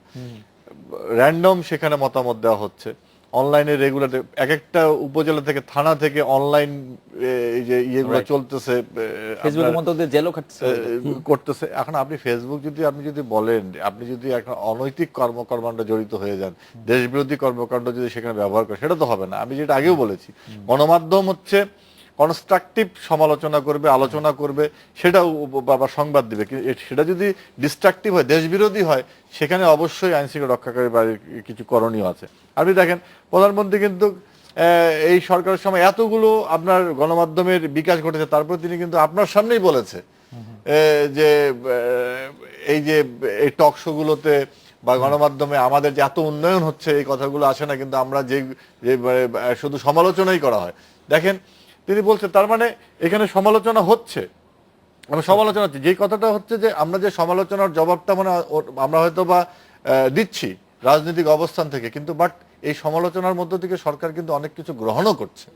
র্যান্ডম সেখানে মতামত দেওয়া হচ্ছে, অনলাইনে রেগুলার এক একটা উপজেলা থেকে থানা থেকে অনলাইন এই যে ইয়েগুলো চলতেছে, ফেসবুকের মধ্যে জেলও করতেছে। এখন আপনি ফেসবুক আপনি যদি বলেন, আপনি যদি এখন অনৈতিক কর্মকাণ্ডে জড়িত হয়ে যান, দেশবিরোধী কর্মকাণ্ড যদি সেখানে ব্যবহার করে, সেটা তো হবে না। আমি যেটা আগেও বলেছি, গণমাধ্যম হচ্ছে কনস্ট্রাকটিভ সমালোচনা করবে, আলোচনা করবে, সেটাও আবার সংবাদ দিবে। সেটা যদি ডিস্ট্রাকটিভ হয়, দেশবিরোধী হয়, সেখানে অবশ্যই আইন শৃঙ্খলা রক্ষাকারী বাড়ির কিছু করণীয় আছে। আপনি দেখেন প্রধানমন্ত্রী কিন্তু এই সরকারের সময় এতগুলো আপনার গণমাধ্যমের বিকাশ ঘটেছে, তারপর তিনি কিন্তু আপনার সামনেই বলেছে যে এই যে এই টক শো গুলোতে বা গণমাধ্যমে আমাদের যে এত উন্নয়ন হচ্ছে, এই কথাগুলো আসে না, কিন্তু আমরা যে শুধু সমালোচনাই করা হয়। দেখেন তিনি বলছে, তার মানে এখানে সমালোচনা হচ্ছে, সমালোচনা হচ্ছে। যে কথাটা হচ্ছে যে আমরা যে সমালোচনার জবাবটা মানে আমরা হয়তো বা দিচ্ছি রাজনৈতিক অবস্থান থেকে, কিন্তু বাট এই সমালোচনার মধ্য থেকে সরকার কিন্তু অনেক কিছু গ্রহণও করছে।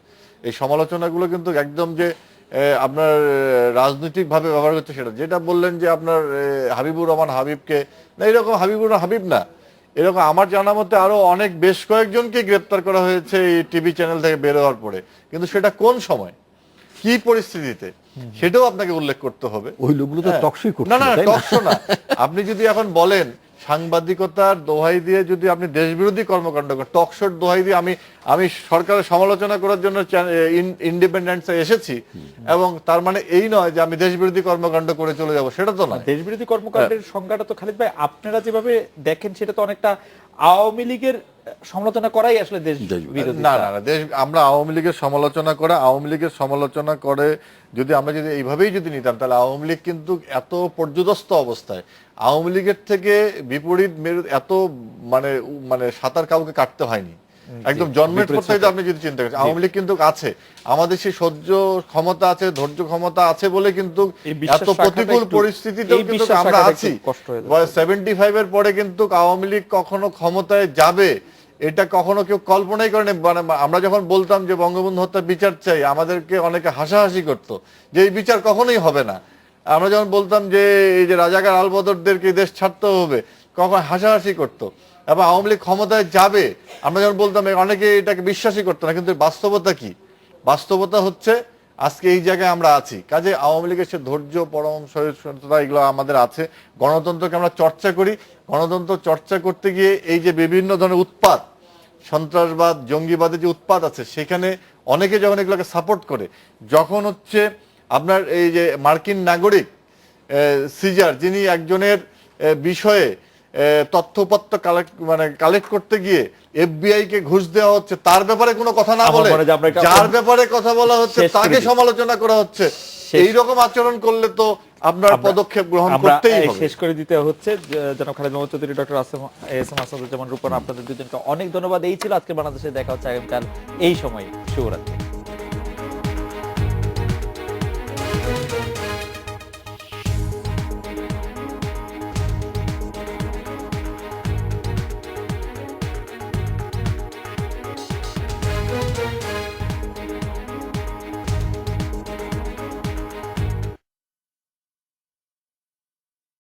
এই সমালোচনাগুলো কিন্তু একদম যে আপনার রাজনৈতিক ভাবে ব্যবহার করছে, সেটা যেটা বললেন যে আপনার হাবিবুর রহমান হাবিবকে, না এরকম হাবিবুর হাবিব না, এরকম আমার জানা মতে আরো অনেক বেশ কয়েকজনকে গ্রেপ্তার করা হয়েছে এই টিভি চ্যানেল থেকে বের হওয়ার পরে। কিন্তু সেটা কোন সময়, কি পরিস্থিতিতে, সেটাও আপনাকে উল্লেখ করতে হবে। ওই লোকগুলো তো টকশোই করছে না, টকশো না। আপনি যদি এখন বলেন সাংবাদিকতার দোহাই দিয়ে যদি আপনি দেশবিরোধী কর্মকাণ্ড করেন, টকশোর দোহাই দিয়ে আমি সরকারের সমালোচনা করার জন্য ইন্ডিপেন্ডেন্সে এসেছি, এবং তার মানে এই নয় যে আমি দেশবিরোধী কর্মকাণ্ড করে চলে যাব, সেটা তো না। দেশবিরোধী কর্মকাণ্ডের সংজ্ঞাটা তো খালিদ ভাই আপনারা যেভাবে দেখেন সেটা তো অনেকটা আওয়ামী লীগের সমালোচনা করাই আসলে দেশ বিরোধী। না, আমরা আওয়ামী লীগের সমালোচনা করে যদি আমরা এইভাবেই যদি নিতাম, তাহলে আওয়ামী লীগ কিন্তু এত পর্যুদস্ত অবস্থায়, আওয়ামী লীগের থেকে বিপরীত মেরু এত মানে সাঁতার কাউকে কাটতে হয়নি, একদম জন্মের পর থেকে। আপনি যদি চিন্তা করেন, আওয়ামী লীগ কিন্তু আছে, আমাদের সেই সহ্য ক্ষমতা আছে, ধৈর্য ক্ষমতা আছে বলে কিন্তু এত প্রতিকূল পরিস্থিতিতেও কিন্তু আমরা আছি। 75 এর পরে কিন্তু আওয়ামী লীগ কখনো ক্ষমতায় যাবে এটা কখনো কেউ কল্পনাই করেনি। মানে আমরা যখন বলতাম যে বঙ্গবন্ধু হত্যার বিচার চাই, আমাদেরকে অনেকে হাসাহাসি করতো যে এই বিচার কখনোই হবে না। আমরা যখন বলতাম যে এই যে রাজাকার আলবদরদেরকে দেশ ছাড়তে হবে, কখন হাসাহাসি করতো। এবং আওয়ামী লীগ ক্ষমতায় যাবে আমরা যখন বলতাম, অনেকে এটাকে বিশ্বাসই করতো না। কিন্তু বাস্তবতা কি? বাস্তবতা হচ্ছে আজকে এই জায়গায় আমরা আছি। কাজে আওয়ামী লীগের সে ধৈর্য, পরম সহিষ্ণুতা এগুলো আমাদের আছে। গণতন্ত্রকে আমরা চর্চা করি, গণতন্ত্র চর্চা করতে গিয়ে এই যে বিভিন্ন ধরনের উৎপাত, সন্ত্রাসবাদ, জঙ্গিবাদের যে উৎপাত আছে, সেখানে অনেকে যখন এগুলোকে সাপোর্ট করে, যখন হচ্ছে আপনার এই যে মার্কিন নাগরিক সিজার, যিনি একজনের বিষয়ে তথ্যপত্র কালেক্ট করতে গিয়ে এফবিআই কে ঘুষ দেওয়া হচ্ছে, তার ব্যাপারে কোনো কথা না বলে যার ব্যাপারে কথা বলা হচ্ছে তাকে সমালোচনা করা হচ্ছে, এইরকম আচরণ করলে তো আপনার পদক্ষেপ গ্রহণ করতেই হবে। শেষ করে দিতে হচ্ছে। জনাব Khaled Mohammad Chowdhury, doctor S M Asaduzzaman Rupon, আপনাদের দুজনকে অনেক ধন্যবাদ। এই ছিল আজকে বাংলাদেশে, দেখা হচ্ছে আগামীকাল এই সময়। শুভরাত্রি।